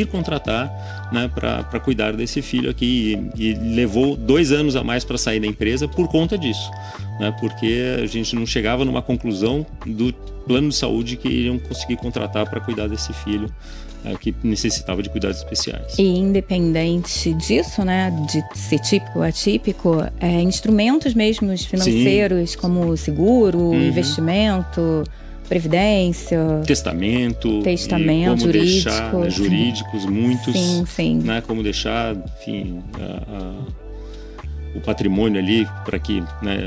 contratar, né, para cuidar desse filho aqui. E levou 2 anos a mais para sair da empresa por conta disso, né? Porque a gente não chegava numa conclusão do plano de saúde que iriam conseguir contratar para cuidar desse filho, que necessitava de cuidados especiais. E independente disso, né, de ser típico ou atípico, instrumentos mesmo financeiros, sim, como seguro, investimento, previdência, testamento, como jurídico, deixar, né, jurídicos, muitos, sim. Né, como deixar, enfim, o patrimônio ali para que, né,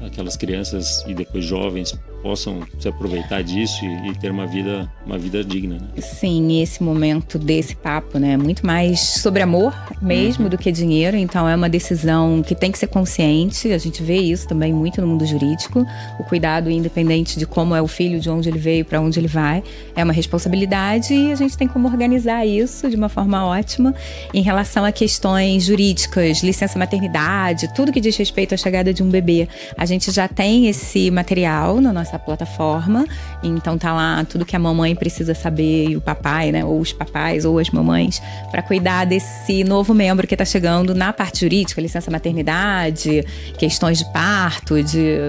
aquelas crianças e depois jovens possam se aproveitar disso e ter uma vida digna, né? Sim, esse momento desse papo, né, muito mais sobre amor mesmo do que dinheiro. Então é uma decisão que tem que ser consciente. A gente vê isso também muito no mundo jurídico. O cuidado independente de como é o filho, de onde ele veio, para onde ele vai, é uma responsabilidade, e a gente tem como organizar isso de uma forma ótima. Em relação a questões jurídicas, licença maternidade, tudo que diz respeito à chegada de um bebê, a gente já tem esse material na nossa plataforma. Então tá lá tudo que a mamãe precisa saber, e o papai, né, ou os papais ou as mamães, para cuidar desse novo membro que tá chegando na parte jurídica, licença maternidade, questões de parto,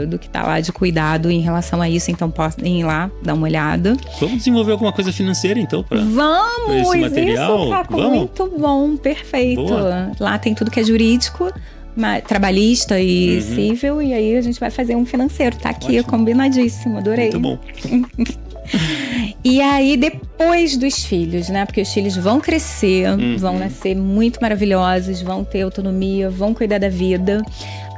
do que tá lá de cuidado em relação a isso. Então podem ir lá dar uma olhada. Vamos desenvolver alguma coisa financeira então para esse material? Isso, Caco, muito bom, perfeito. Boa. Lá tem tudo que é jurídico, trabalhista e civil, e aí a gente vai fazer um financeiro. Tá aqui, ótimo, combinadíssimo, adorei. Muito bom. E aí, depois dos filhos, né? Porque os filhos vão crescer, vão nascer muito maravilhosos, vão ter autonomia, vão cuidar da vida.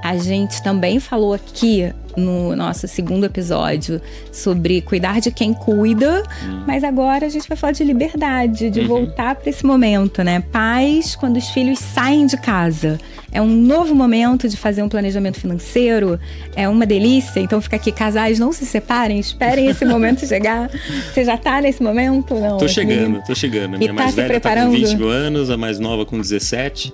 A gente também falou aqui no nosso segundo episódio sobre cuidar de quem cuida, mas agora a gente vai falar de liberdade, de voltar para esse momento, né? Pais, quando os filhos saem de casa, é um novo momento de fazer um planejamento financeiro, é uma delícia. Então fica aqui, casais, não se separem, esperem esse momento chegar. Você já tá nesse momento? Não? Tô chegando. A minha mais velha tá com 20 anos, a mais nova com 17.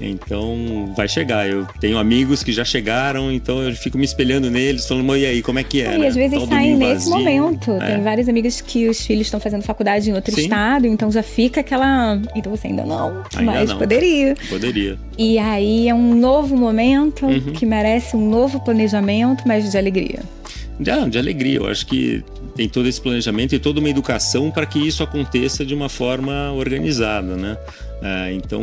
Então vai chegar. Eu tenho amigos que já chegaram, então eu fico me espelhando neles, falando, e aí, como é que é? E às vezes saem nesse momento. Tem várias amigas que os filhos estão fazendo faculdade em outro estado, então já fica aquela... Então você ainda não, mas não. Poderia. E aí é um novo momento que merece um novo planejamento, mas de alegria. De alegria. Eu acho que tem todo esse planejamento e toda uma educação para que isso aconteça de uma forma organizada, né? Então,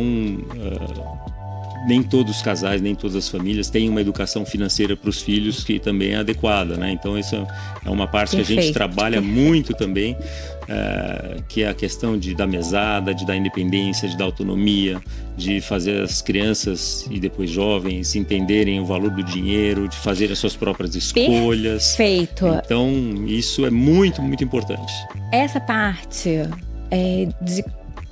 nem todos os casais, nem todas as famílias têm uma educação financeira para os filhos que também é adequada, né? Então, isso é uma parte que a gente trabalha muito também, que é a questão da mesada, de dar independência, de dar autonomia, de fazer as crianças e depois jovens entenderem o valor do dinheiro, de fazer as suas próprias escolhas. Perfeito. Então, isso é muito, muito importante. Essa parte de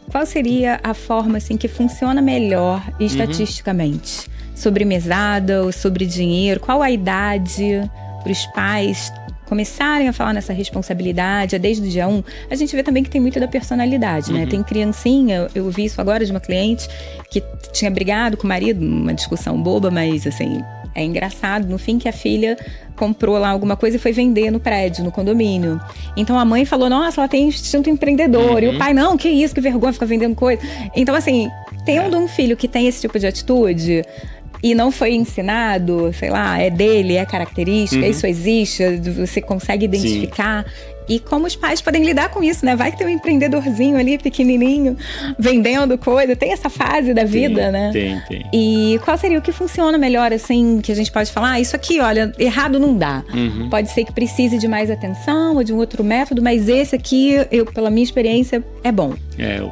qual seria a forma assim, que funciona melhor estatisticamente? Sobre mesada ou sobre dinheiro? Qual a idade para os pais começarem a falar nessa responsabilidade? Desde o dia 1? A gente vê também que tem muito da personalidade, né? Tem criancinha, eu vi isso agora de uma cliente que tinha brigado com o marido, uma discussão boba, mas assim, é engraçado, no fim, que a filha comprou lá alguma coisa e foi vender no prédio, no condomínio. Então a mãe falou, nossa, ela tem instinto empreendedor. E o pai, não, que isso, que vergonha, fica vendendo coisa. Então assim, tendo um filho que tem esse tipo de atitude e não foi ensinado, sei lá, é dele, é característica, isso existe, você consegue identificar. E como os pais podem lidar com isso, né? Vai que tem um empreendedorzinho ali, pequenininho, vendendo coisa. Tem essa fase da vida, né? Tem. E qual seria o que funciona melhor, assim, que a gente pode falar? Isso aqui, olha, errado não dá. Pode ser que precise de mais atenção ou de um outro método, mas esse aqui, pela minha experiência, é bom.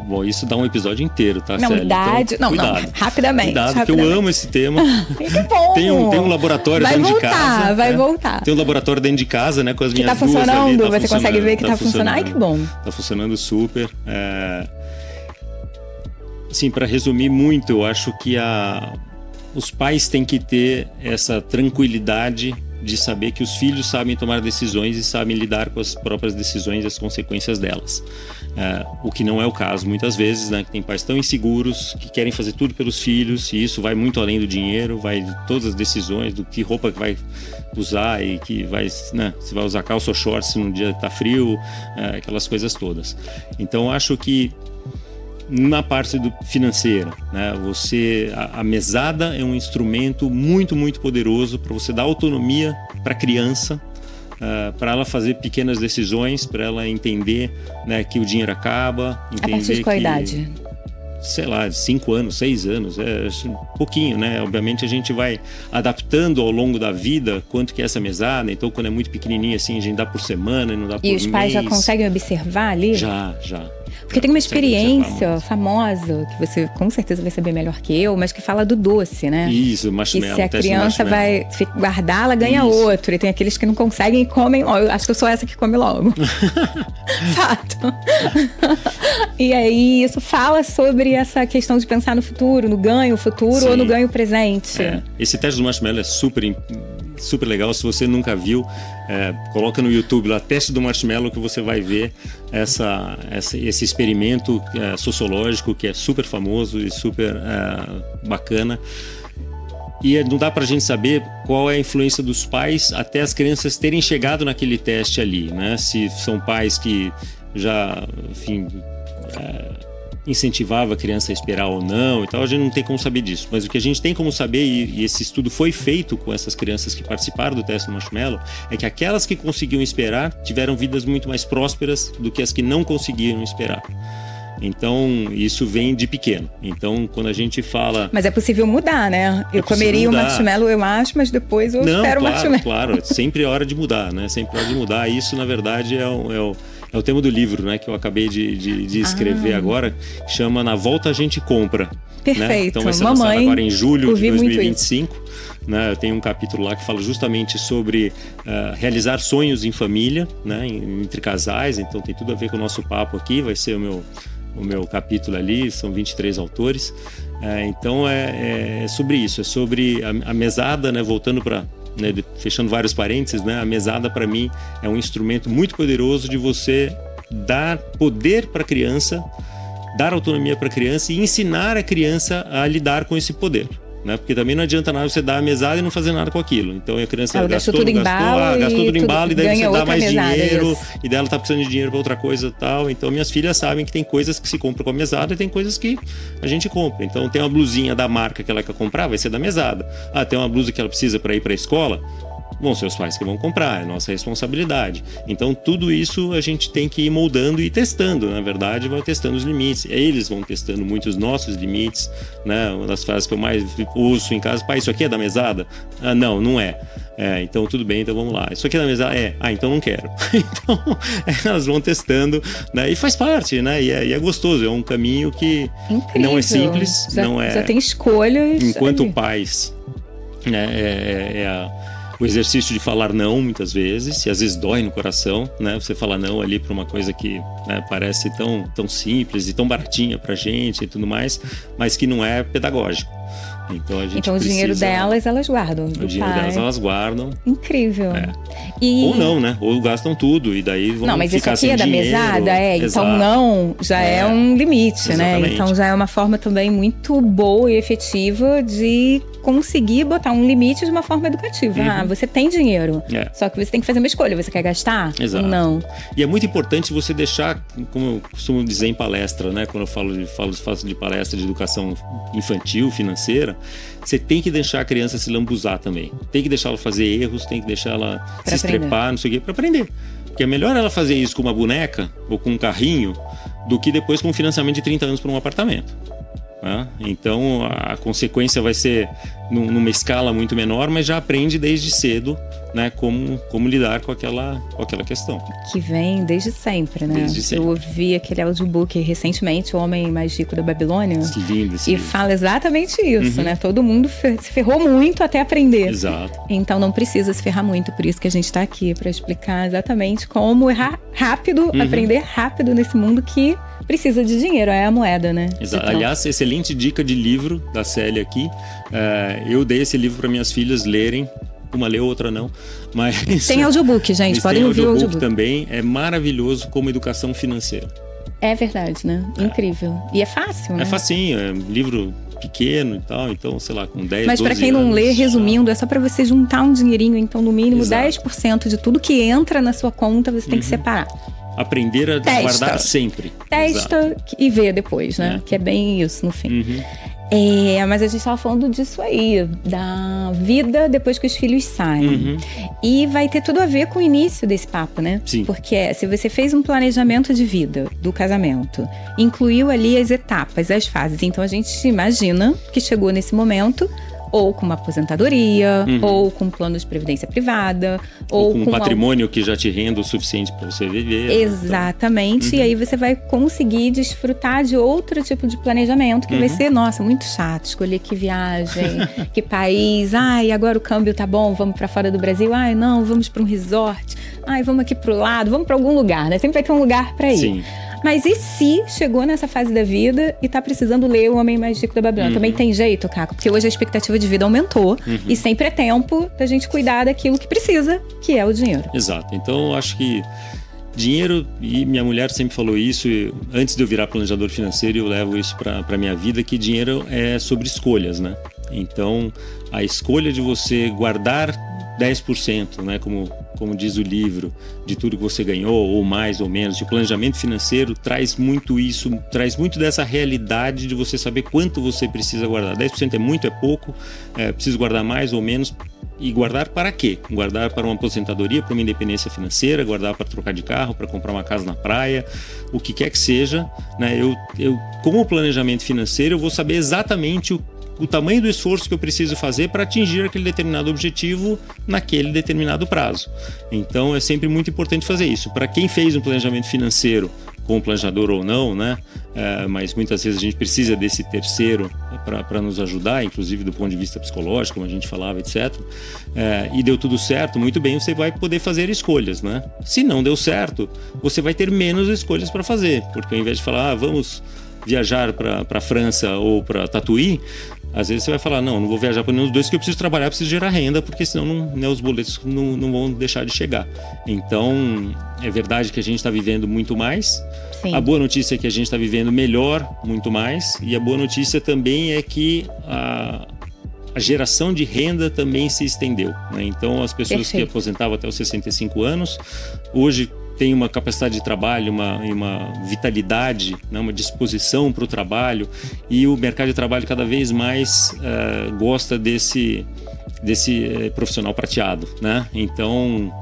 Bom, isso dá um episódio inteiro, tá, Não, Célia? idade... Então, não, rapidamente. Cuidado, que eu amo esse tema. Que bom! Tem um laboratório dentro de casa. Vai voltar. Tem um laboratório dentro de casa, né, com as minhas duas ali. Você consegue ver que tá funcionando. Ai, que bom. Tá funcionando super. Assim, para resumir muito, eu acho que os pais têm que ter essa tranquilidade de saber que os filhos sabem tomar decisões e sabem lidar com as próprias decisões e as consequências delas. O que não é o caso muitas vezes, né? Que tem pais tão inseguros que querem fazer tudo pelos filhos, e isso vai muito além do dinheiro, vai de todas as decisões, do que roupa que vai usar e que vai, né? Se vai usar calça ou shorts se num dia tá frio, aquelas coisas todas. Então acho que na parte financeira, né, a mesada é um instrumento muito, muito poderoso para você dar autonomia para a criança, para ela fazer pequenas decisões, para ela entender, né, que o dinheiro acaba. A partir de qual idade? Sei lá, 5 anos, 6 anos, um pouquinho, né? Obviamente a gente vai adaptando ao longo da vida quanto que é essa mesada. Então, quando é muito pequenininho assim, a gente dá por semana e não dá por mês. E os pais já conseguem observar ali? Já. Porque tem uma experiência famosa, que você com certeza vai saber melhor que eu, mas que fala do doce, né? Isso, marshmallow. E se a criança vai guardar, ela ganha outro. E tem aqueles que não conseguem e comem logo. Eu acho que eu sou essa que come logo. Fato. E aí, isso fala sobre essa questão de pensar no futuro, no ganho futuro. Sim. Ou no ganho presente. Esse teste do marshmallow é super legal. Se você nunca viu, coloca no YouTube lá, teste do marshmallow, que você vai ver esse experimento sociológico que é super famoso e super bacana. E não dá pra gente saber qual é a influência dos pais até as crianças terem chegado naquele teste ali, né? Se são pais que já, enfim, incentivava a criança a esperar ou não e tal, a gente não tem como saber disso. Mas o que a gente tem como saber, e esse estudo foi feito com essas crianças que participaram do teste do marshmallow, é que aquelas que conseguiam esperar tiveram vidas muito mais prósperas do que as que não conseguiram esperar. Então, isso vem de pequeno. Então, quando a gente fala... Mas é possível mudar, né? Eu comeria o marshmallow, eu acho, mas depois eu espero o marshmallow. Claro, sempre é hora de mudar, né? Sempre é hora de mudar. Isso, na verdade, é o tema do livro, né? Que eu acabei de escrever agora, que chama Na Volta a Gente Compra. Perfeito. Né? Então vai ser lançado agora em julho de 2025. Né? Eu tenho um capítulo lá que fala justamente sobre realizar sonhos em família, né? Entre casais. Então tem tudo a ver com o nosso papo aqui. Vai ser o meu capítulo ali, são 23 autores. Então é sobre isso, é sobre a mesada, né? Voltando para... Né, fechando vários parênteses, né, a mesada para mim é um instrumento muito poderoso de você dar poder para a criança, dar autonomia para a criança e ensinar a criança a lidar com esse poder, né? Porque também não adianta nada você dar a mesada e não fazer nada com aquilo. Então a criança gastou tudo em bala e daí você dá mais dinheiro e daí ela tá precisando de dinheiro para outra coisa e tal. Então minhas filhas sabem que tem coisas que se compram com a mesada e tem coisas que a gente compra. Então tem uma blusinha da marca que ela quer comprar, vai ser da mesada. Tem uma blusa que ela precisa para ir para a escola, vão ser os pais que vão comprar, é nossa responsabilidade. Então tudo isso a gente tem que ir moldando e testando, na verdade, vai testando os limites. Eles vão testando muito os nossos limites, né? Uma das frases que eu mais uso em casa: pai, isso aqui é da mesada? Não é. Então tudo bem, então vamos lá. Isso aqui é da mesada? Então não quero. Então elas vão testando, né? E faz parte, né? E é gostoso, é um caminho que incrível. Não é simples, já tem escolhas. Enquanto pais, né? O exercício de falar não muitas vezes, e às vezes dói no coração, né? Você fala não ali para uma coisa que, né, parece tão simples e tão baratinha pra gente e tudo mais, mas que não é pedagógico. Então a gente o dinheiro delas, elas guardam. O dinheiro delas, elas guardam. Incrível. Ou não, né? Ou gastam tudo e daí vão ficar sem dinheiro. Não, mas isso aqui é da mesada, Exato. Então não, já é um limite, exatamente, né? Então já é uma forma também muito boa e efetiva de conseguir botar um limite de uma forma educativa. Você tem dinheiro, só que você tem que fazer uma escolha. Você quer gastar? Exato. Ou não? E é muito importante você deixar, como eu costumo dizer em palestra, né? Quando eu faço de palestra de educação infantil, financeira, você tem que deixar a criança se lambuzar também. Tem que deixar ela fazer erros, tem que deixar ela se estrepar, não sei o quê, para aprender. Porque é melhor ela fazer isso com uma boneca ou com um carrinho do que depois com um financiamento de 30 anos para um apartamento. Né? Então a consequência vai ser numa escala muito menor, mas já aprende desde cedo, né, como lidar com aquela questão. Que vem desde sempre, né? Desde sempre. Eu ouvi aquele audiobook recentemente, O Homem Mais Rico da Babilônia. Lindo esse livro. Fala exatamente isso, né? Todo mundo se ferrou muito até aprender. Exato. Então não precisa se ferrar muito, por isso que a gente está aqui, para explicar exatamente como errar rápido, aprender rápido nesse mundo que precisa de dinheiro, é a moeda, né? Exato. Aliás, excelente dica de livro da Célia aqui. Eu dei esse livro para minhas filhas lerem. Uma leu, outra não. Mas tem audiobook, gente. Podem ouvir o audiobook também. É maravilhoso como educação financeira. É verdade, né? Incrível. E é fácil, né? É facinho, é um livro pequeno e tal. Então, sei lá, com 10, Mas para quem não lê, resumindo, é só para você juntar um dinheirinho. Então, no mínimo, 10% de tudo que entra na sua conta, você tem que separar. Aprender a guardar sempre. Testa. Exato. E vê depois, né? Que é bem isso, no fim. Mas a gente estava falando disso aí, da vida depois que os filhos saem. E vai ter tudo a ver com o início desse papo, né? Sim. Porque se você fez um planejamento de vida do casamento, incluiu ali as etapas, as fases. Então a gente imagina que chegou nesse momento ou com uma aposentadoria, ou com um plano de previdência privada, ou com um patrimônio que já te renda o suficiente para você viver. Exatamente. Então... E aí você vai conseguir desfrutar de outro tipo de planejamento que vai ser, nossa, muito chato. Escolher que viagem, que país. Ai, agora o câmbio tá bom, vamos para fora do Brasil. Ai, não, vamos para um resort. Ai, vamos aqui pro lado, vamos para algum lugar, né? Sempre vai ter um lugar para ir. Sim. Mas e se chegou nessa fase da vida e tá precisando ler O Homem Mais Rico da Babilônia? Também tem jeito, Caco? Porque hoje a expectativa de vida aumentou e sempre é tempo da gente cuidar daquilo que precisa, que é o dinheiro. Exato. Então, eu acho que dinheiro, e minha mulher sempre falou isso, antes de eu virar planejador financeiro, eu levo isso para minha vida, que dinheiro é sobre escolhas, né? Então, a escolha de você guardar 10%, né, como diz o livro, de tudo que você ganhou, ou mais ou menos, o planejamento financeiro traz muito isso, traz muito dessa realidade de você saber quanto você precisa guardar. 10% é muito, é pouco, preciso guardar mais ou menos. E guardar para quê? Guardar para uma aposentadoria, para uma independência financeira, guardar para trocar de carro, para comprar uma casa na praia, o que quer que seja, né? Eu com o planejamento financeiro, eu vou saber exatamente o tamanho do esforço que eu preciso fazer para atingir aquele determinado objetivo naquele determinado prazo. Então é sempre muito importante fazer isso. Para quem fez um planejamento financeiro, com o planejador ou não, né? Mas muitas vezes a gente precisa desse terceiro para nos ajudar, inclusive do ponto de vista psicológico, como a gente falava, etc. E deu tudo certo, muito bem, você vai poder fazer escolhas, né? Se não deu certo, você vai ter menos escolhas para fazer, porque ao invés de falar, vamos viajar para a França ou para Tatuí, às vezes você vai falar, não vou viajar para nenhum dos dois, que eu preciso trabalhar, preciso gerar renda, porque senão os boletos não vão deixar de chegar. Então, é verdade que a gente está vivendo muito mais. Sim. A boa notícia é que a gente está vivendo melhor, muito mais. E a boa notícia também é que a geração de renda também se estendeu, né? Então, as pessoas que aposentavam até os 65 anos, hoje tem uma capacidade de trabalho, uma vitalidade, né, uma disposição para o trabalho, e o mercado de trabalho cada vez mais gosta desse profissional prateado, né? Então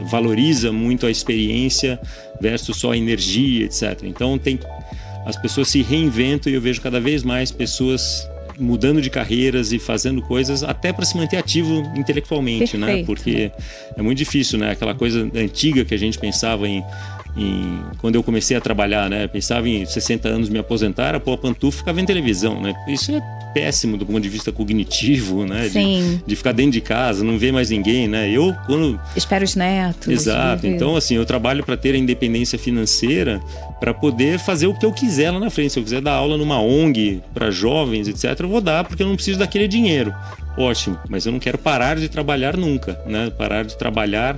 valoriza muito a experiência versus só a energia, etc. Então as pessoas se reinventam, e eu vejo cada vez mais pessoas mudando de carreiras e fazendo coisas até para se manter ativo intelectualmente. Perfeito. Né? Porque é muito difícil, né? Aquela coisa antiga que a gente pensava em quando eu comecei a trabalhar, né? Pensava em 60 anos me aposentar, pôr a pantufa e ficar vendo televisão, né? Isso é péssimo do ponto de vista cognitivo, né? De ficar dentro de casa, não ver mais ninguém, né? Espero os netos. Exato. Então, assim, eu trabalho para ter a independência financeira, para poder fazer o que eu quiser lá na frente. Se eu quiser dar aula numa ONG para jovens, etc., eu vou dar, porque eu não preciso daquele dinheiro. Ótimo, mas eu não quero parar de trabalhar nunca, né? Parar de trabalhar,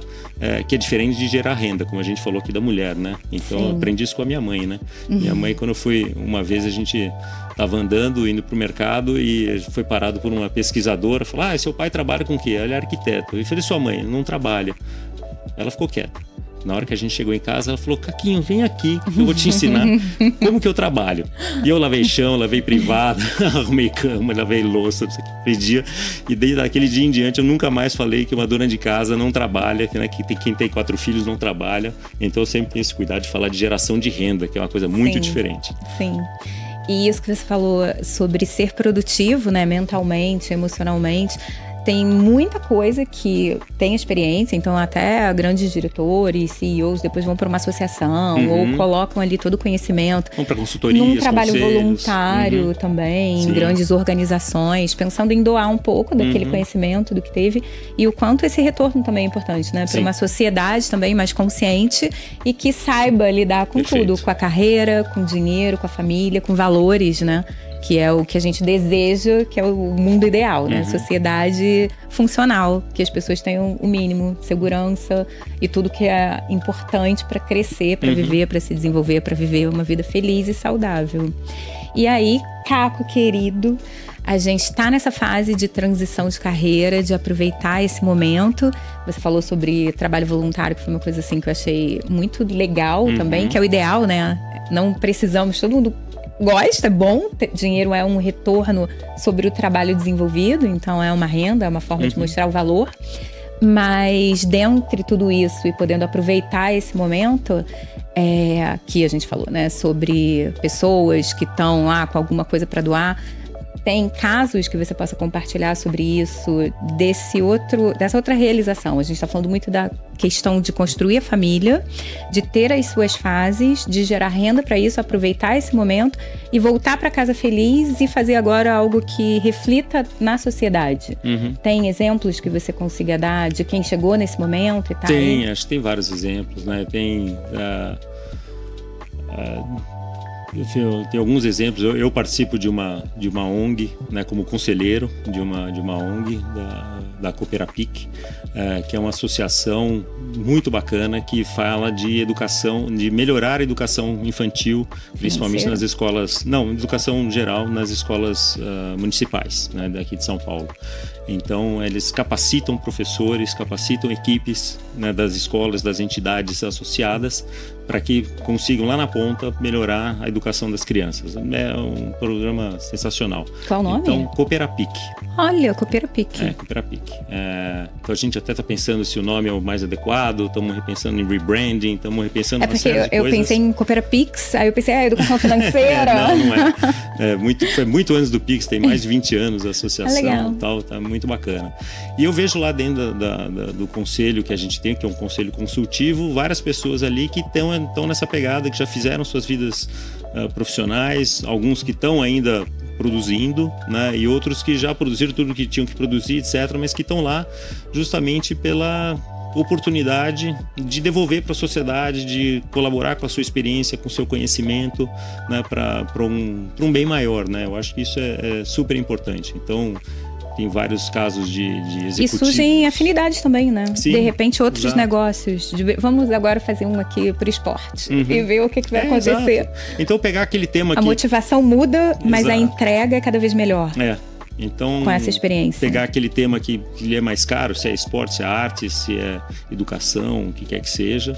que é diferente de gerar renda, como a gente falou aqui da mulher, né? Então, eu aprendi isso com a minha mãe, né? Minha mãe, quando eu fui, uma vez a gente estava andando, indo para o mercado, e foi parado por uma pesquisadora, falou, seu pai trabalha com o quê? Ele é arquiteto. Eu falei, sua mãe não trabalha. Ela ficou quieta. Na hora que a gente chegou em casa, ela falou: Caquinho, vem aqui, eu vou te ensinar como que eu trabalho. E eu lavei chão, lavei privado, arrumei cama, lavei louça, aquele dia. E desde aquele dia em diante eu nunca mais falei que uma dona de casa não trabalha, né, que quem tem 4 filhos não trabalha. Então eu sempre tenho esse cuidado de falar de geração de renda, que é uma coisa muito diferente. Sim. E isso que você falou sobre ser produtivo, né, mentalmente, emocionalmente, tem muita coisa que tem experiência, então até grandes diretores, CEOs depois vão para uma associação ou colocam ali todo o conhecimento. Vão para consultorias, num trabalho conselhos. Voluntário também, Sim. em grandes organizações, pensando em doar um pouco daquele conhecimento do que teve e o quanto esse retorno também é importante, né? Para uma sociedade também mais consciente e que saiba lidar com tudo, com a carreira, com o dinheiro, com a família, com valores, né? Que é o que a gente deseja, que é o mundo ideal, né? Sociedade funcional, que as pessoas tenham o mínimo de segurança e tudo que é importante para crescer, para viver, para se desenvolver, para viver uma vida feliz e saudável. E aí, Caco, querido, a gente está nessa fase de transição de carreira, de aproveitar esse momento. Você falou sobre trabalho voluntário, que foi uma coisa assim que eu achei muito legal também, que é o ideal, né? Não precisamos, todo mundo gosta, é bom, dinheiro é um retorno sobre o trabalho desenvolvido, então é uma renda, é uma forma de mostrar o valor, mas dentre tudo isso e podendo aproveitar esse momento, que a gente falou, né, sobre pessoas que estão lá com alguma coisa para doar, tem casos que você possa compartilhar sobre isso, dessa outra realização. A gente está falando muito da questão de construir a família, de ter as suas fases, de gerar renda para isso, aproveitar esse momento e voltar para casa feliz e fazer agora algo que reflita na sociedade. Tem exemplos que você consiga dar de quem chegou nesse momento e tal? Tem, acho que tem vários exemplos, né? Tem alguns exemplos. Eu participo de uma ONG, né, como conselheiro de uma ONG da Cooperapic, que é uma associação muito bacana que fala de educação, de melhorar a educação infantil, principalmente nas escolas, educação geral nas escolas municipais, né, daqui de São Paulo. Então eles capacitam professores, capacitam equipes, né, das escolas, das entidades associadas, para que consigam lá na ponta melhorar a educação das crianças. É um programa sensacional. Qual o nome? Então, Cooperapic. Olha, Cooperapic. Cooperapic. Então a gente até está pensando se o nome é o mais adequado, estamos repensando em rebranding, estamos repensando uma série de coisas. Eu pensei em Cooperapics, aí eu pensei, educação financeira. Não é. Foi muito antes do Pix, tem mais de 20 anos a associação e tal, tá muito bacana. E eu vejo lá dentro do conselho que a gente tem, que é um conselho consultivo, várias pessoas ali que estão nessa pegada, que já fizeram suas vidas profissionais, alguns que estão ainda produzindo, né, e outros que já produziram tudo o que tinham que produzir, etc., mas que estão lá justamente pela oportunidade de devolver para a sociedade, de colaborar com a sua experiência, com o seu conhecimento, né, para um bem maior, né? Eu acho que isso é super importante. Então, tem vários casos de executivos. E surgem afinidades também, né? Sim, de repente, outros negócios. Vamos agora fazer um aqui pro esporte e ver o que vai acontecer. Exato. Então, pegar aquele tema A motivação muda, mas a entrega é cada vez melhor. Então, com essa experiência. Pegar aquele tema que lhe é mais caro, se é esporte, se é arte, se é educação, o que quer que seja,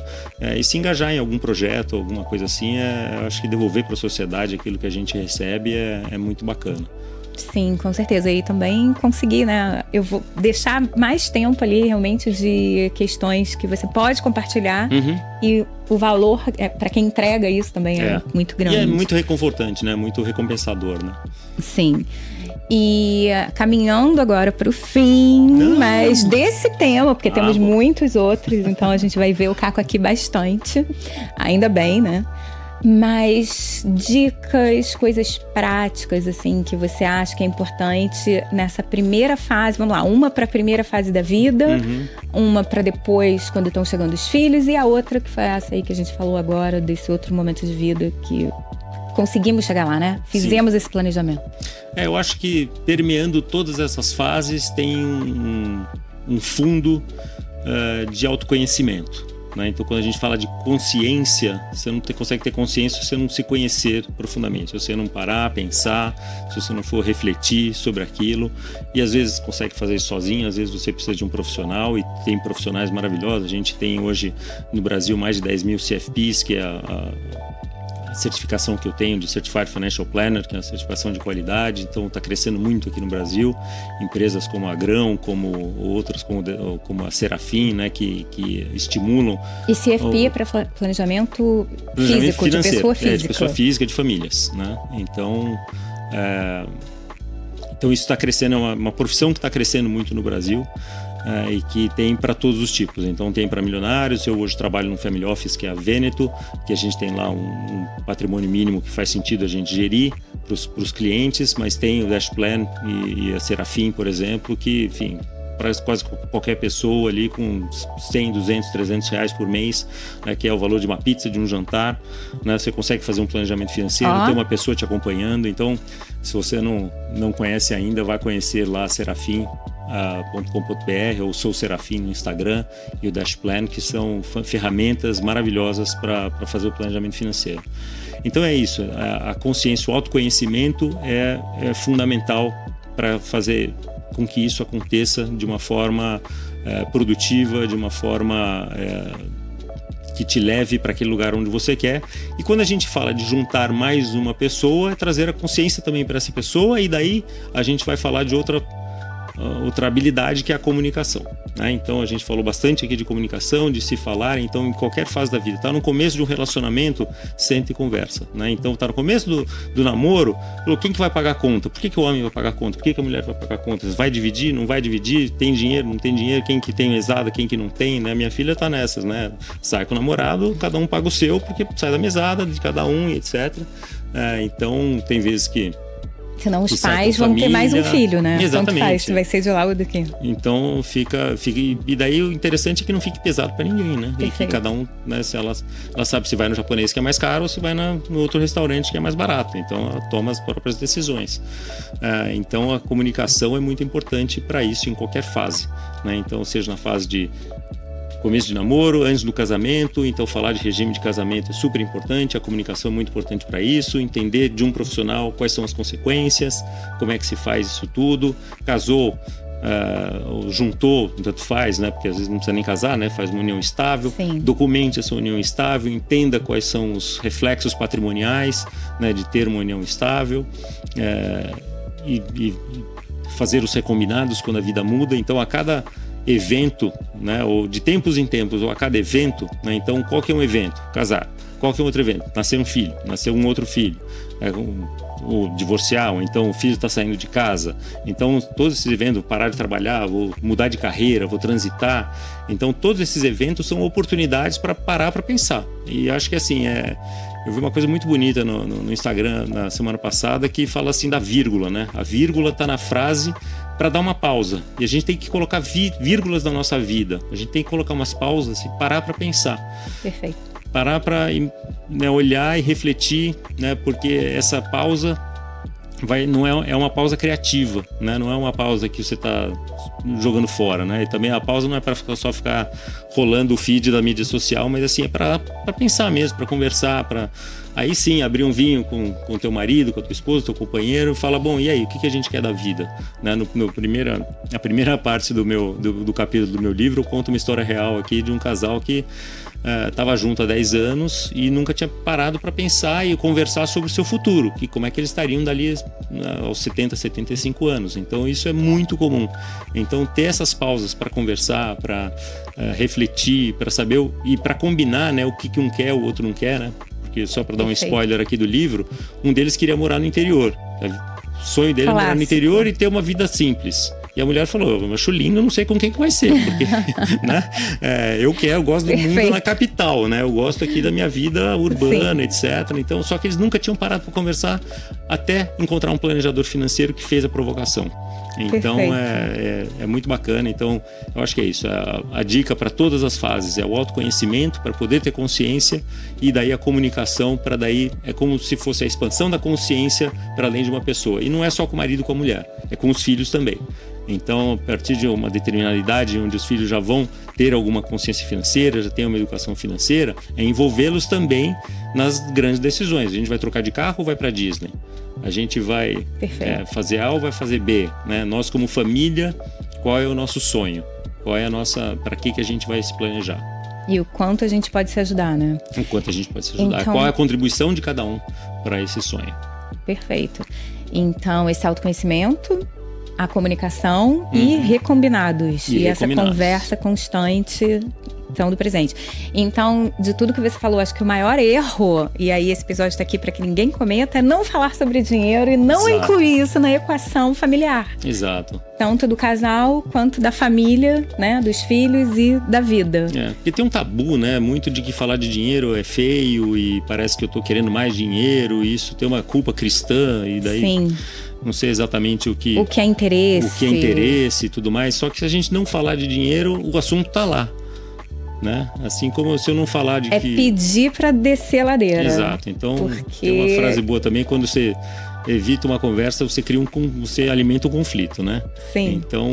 e se engajar em algum projeto, alguma coisa assim, eu acho que devolver para a sociedade aquilo que a gente recebe é muito bacana. Sim, com certeza. E também conseguir, né? Eu vou deixar mais tempo ali realmente de questões que você pode compartilhar e o valor para quem entrega isso também é muito grande. E é muito reconfortante, né? Muito recompensador, né? Sim. E caminhando agora para o fim, mas desse tema, porque temos muitos outros, então a gente vai ver o Caco aqui bastante, ainda bem, né? Mas dicas, coisas práticas, assim, que você acha que é importante nessa primeira fase, vamos lá, uma para a primeira fase da vida, uma para depois, quando estão chegando os filhos, e a outra que foi essa aí que a gente falou agora, desse outro momento de vida que conseguimos chegar lá, né? Fizemos esse planejamento. Eu acho que permeando todas essas fases tem um fundo de autoconhecimento. né? Então, quando a gente fala de consciência, você não consegue ter consciência se você não se conhecer profundamente, se você não parar, pensar, se você não for refletir sobre aquilo. E às vezes consegue fazer isso sozinho, às vezes você precisa de um profissional, e tem profissionais maravilhosos. A gente tem hoje no Brasil mais de 10 mil CFPs, que é a certificação que eu tenho de Certified Financial Planner, que é uma certificação de qualidade. Então está crescendo muito aqui no Brasil. Empresas como a Grão, como outras como a Serafim, né, que estimulam. E CFP é para planejamento físico, de pessoa física. De pessoa física, de famílias, né? Então isso está crescendo, é uma profissão que está crescendo muito no Brasil. E que tem para todos os tipos. Então tem para milionários. Eu hoje trabalho num family office que é a Veneto, que a gente tem lá um patrimônio mínimo que faz sentido a gente gerir para os clientes, mas tem o Dash Plan e a Serafim, por exemplo, que, enfim, para quase qualquer pessoa ali com 100, 200, 300 reais por mês, né, que é o valor de uma pizza, de um jantar, né, você consegue fazer um planejamento financeiro, ter uma pessoa te acompanhando. Então, se você não conhece ainda, vai conhecer lá a serafim.com.br ou Sou Serafim no Instagram e o Dash Plan, que são ferramentas maravilhosas para fazer o planejamento financeiro. Então é isso, a consciência, o autoconhecimento é fundamental para fazer com que isso aconteça de uma forma produtiva, de uma forma que te leve para aquele lugar onde você quer. E quando a gente fala de juntar mais uma pessoa, é trazer a consciência também para essa pessoa, e daí a gente vai falar de outra habilidade, que é a comunicação, né? Então a gente falou bastante aqui de comunicação, de se falar. Então, em qualquer fase da vida, tá no começo de um relacionamento, senta e conversa, né? Então tá no começo do namoro, falou, quem que vai pagar a conta? Por que o homem vai pagar a conta? Por que a mulher vai pagar a conta? Vai dividir? Não vai dividir? Tem dinheiro? Não tem dinheiro? Quem que tem mesada? Quem que não tem, né? Minha filha tá nessas, né? Sai com o namorado, cada um paga o seu, porque sai da mesada de cada um, e etc. Então tem vezes que senão os pais vão ter mais um filho, né? Exatamente. Tanto faz, se vai ser de lá ou daqui. Então fica. E daí o interessante é que não fique pesado para ninguém, né? Perfeito. E que cada um, né, se ela sabe se vai no japonês que é mais caro ou se vai no outro restaurante que é mais barato. Então ela toma as próprias decisões. Então a comunicação é muito importante para isso em qualquer fase, né? Então, seja na fase de começo de namoro, antes do casamento. Então falar de regime de casamento é super importante, a comunicação é muito importante para isso, entender de um profissional quais são as consequências, como é que se faz isso tudo. Casou, juntou, tanto faz, né? Porque às vezes não precisa nem casar, né? Faz uma união estável. Sim. Documente essa união estável, entenda quais são os reflexos patrimoniais, né, de ter uma união estável, e fazer os recombinados quando a vida muda. Então a cada evento, né, ou de tempos em tempos, ou a cada evento, né, então qual que é um evento? Casar. Qual que é um outro evento? Nascer um filho, nascer um outro filho, ou divorciar, ou então o filho está saindo de casa. Então todos esses eventos, parar de trabalhar, vou mudar de carreira, vou transitar. Então todos esses eventos são oportunidades para parar para pensar. E acho que assim, eu vi uma coisa muito bonita no Instagram na semana passada, que fala assim da vírgula, né? A vírgula está na frase para dar uma pausa. E a gente tem que colocar vírgulas na nossa vida. A gente tem que colocar umas pausas e parar para pensar. Perfeito. Parar para, né, olhar e refletir, né? Porque essa pausa não é uma pausa criativa, né? Não é uma pausa que você está jogando fora, né? E também a pausa não é para só ficar rolando o feed da mídia social, mas assim, é para pensar mesmo, para conversar, para aí sim abrir um vinho com teu marido, com a tua esposa, teu companheiro, e fala, bom, e aí, o que a gente quer da vida? Né? A primeira parte do capítulo do meu livro, eu conto uma história real aqui de um casal que estava junto há 10 anos e nunca tinha parado para pensar e conversar sobre o seu futuro, que como é que eles estariam dali aos 70, 75 anos. Então isso é muito comum. Então ter essas pausas para conversar, para refletir, para saber e para combinar, né, o que um quer, o outro não quer, né? Porque só para dar um spoiler aqui do livro, um deles queria morar no interior. O sonho dele é morar no interior e ter uma vida simples. E a mulher falou, eu acho lindo, eu não sei com quem que vai ser, porque né? Eu gosto do mundo na capital, né? Eu gosto aqui da minha vida urbana, etc. Então, só que eles nunca tinham parado para conversar até encontrar um planejador financeiro que fez a provocação. Então é muito bacana. Então eu acho que é isso, a dica para todas as fases é o autoconhecimento para poder ter consciência, e daí a comunicação para daí é como se fosse a expansão da consciência para além de uma pessoa, e não é só com o marido e com a mulher, é com os filhos também. Então, a partir de uma determinada idade, onde os filhos já vão ter alguma consciência financeira, já tem uma educação financeira, é envolvê-los também nas grandes decisões. A gente vai trocar de carro ou vai para Disney? A gente vai fazer A ou vai fazer B? Né? Nós, como família, qual é o nosso sonho? Qual é a nossa... Para que a gente vai se planejar? E o quanto a gente pode se ajudar, né? O quanto a gente pode se ajudar. Então... Qual é a contribuição de cada um para esse sonho? Perfeito. Então, esse autoconhecimento, a comunicação e recombinados. E essa conversa constante são do presente. Então, de tudo que você falou, acho que o maior erro, e aí esse episódio está aqui para que ninguém cometa, é não falar sobre dinheiro e não incluir isso na equação familiar. Exato. Tanto do casal quanto da família, né, dos filhos e da vida. Porque tem um tabu, né, muito de que falar de dinheiro é feio e parece que eu tô querendo mais dinheiro, e isso tem uma culpa cristã, e daí... Sim. Não sei exatamente o que é interesse e tudo mais. Só que se a gente não falar de dinheiro, o assunto tá lá, né? Assim como se eu não falar de que... pedir para descer a ladeira. Exato. Então, tem uma frase boa também, quando você evita uma conversa, você alimenta o conflito, né? Sim. Então,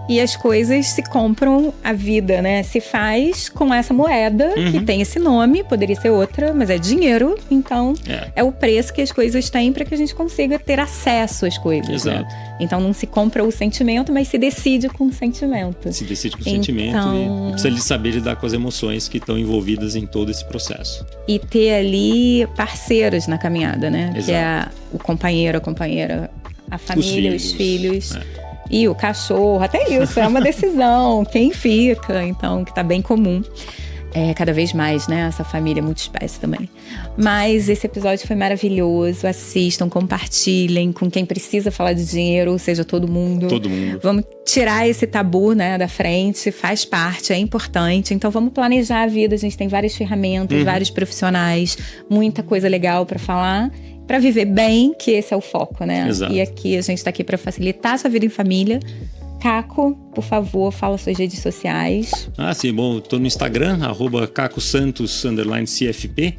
E as coisas se compram, a vida, né? Se faz com essa moeda que tem esse nome, poderia ser outra, mas é dinheiro. Então, é o preço que as coisas têm para que a gente consiga ter acesso às coisas. Exato. Né? Então, não se compra o sentimento, mas se decide com o sentimento. Se decide com o sentimento e precisa saber lidar com as emoções que estão envolvidas em todo esse processo. E ter ali parceiros na caminhada, né? Exato. Que é o companheiro, a companheira, a família, os filhos. E o cachorro, até isso, é uma decisão, quem fica, então, que tá bem comum. Cada vez mais, né, essa família multiespécie também. Mas esse episódio foi maravilhoso, assistam, compartilhem com quem precisa falar de dinheiro, ou seja, todo mundo. Todo mundo. Vamos tirar esse tabu, né, da frente, faz parte, é importante. Então vamos planejar a vida, a gente tem várias ferramentas, vários profissionais, muita coisa legal para falar. Para viver bem, que esse é o foco, né? Exato. E aqui a gente tá aqui para facilitar a sua vida em família. Caco, por favor, fala suas redes sociais. Sim, bom, tô no Instagram, @cacosantos_CFP,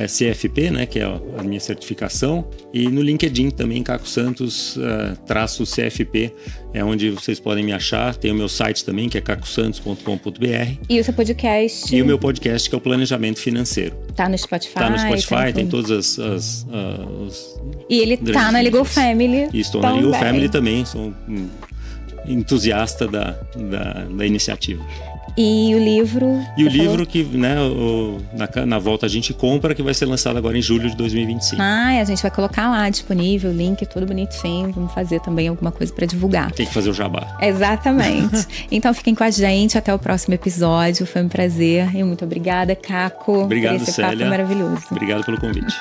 CFP, né, que é a minha certificação, e no LinkedIn também, Caco Santos -CFP, é onde vocês podem me achar. Tem o meu site também, que é cacosantos.com.br. E o seu podcast? E o meu podcast, que é o Planejamento Financeiro. Tá no Spotify? Tá no Spotify, tem todas E ele tá na Legal Family. E estou na Legal Family também, sou entusiasta da iniciativa. E o livro? E o livro que, né, na volta a gente compra, que vai ser lançado agora em julho de 2025. A gente vai colocar lá disponível, o link tudo bonitinho. Vamos fazer também alguma coisa para divulgar. Tem que fazer o jabá. Exatamente. Então fiquem com a gente até o próximo episódio. Foi um prazer e muito obrigada, Caco. Obrigado, por esse Célia. papo maravilhoso. Obrigado pelo convite.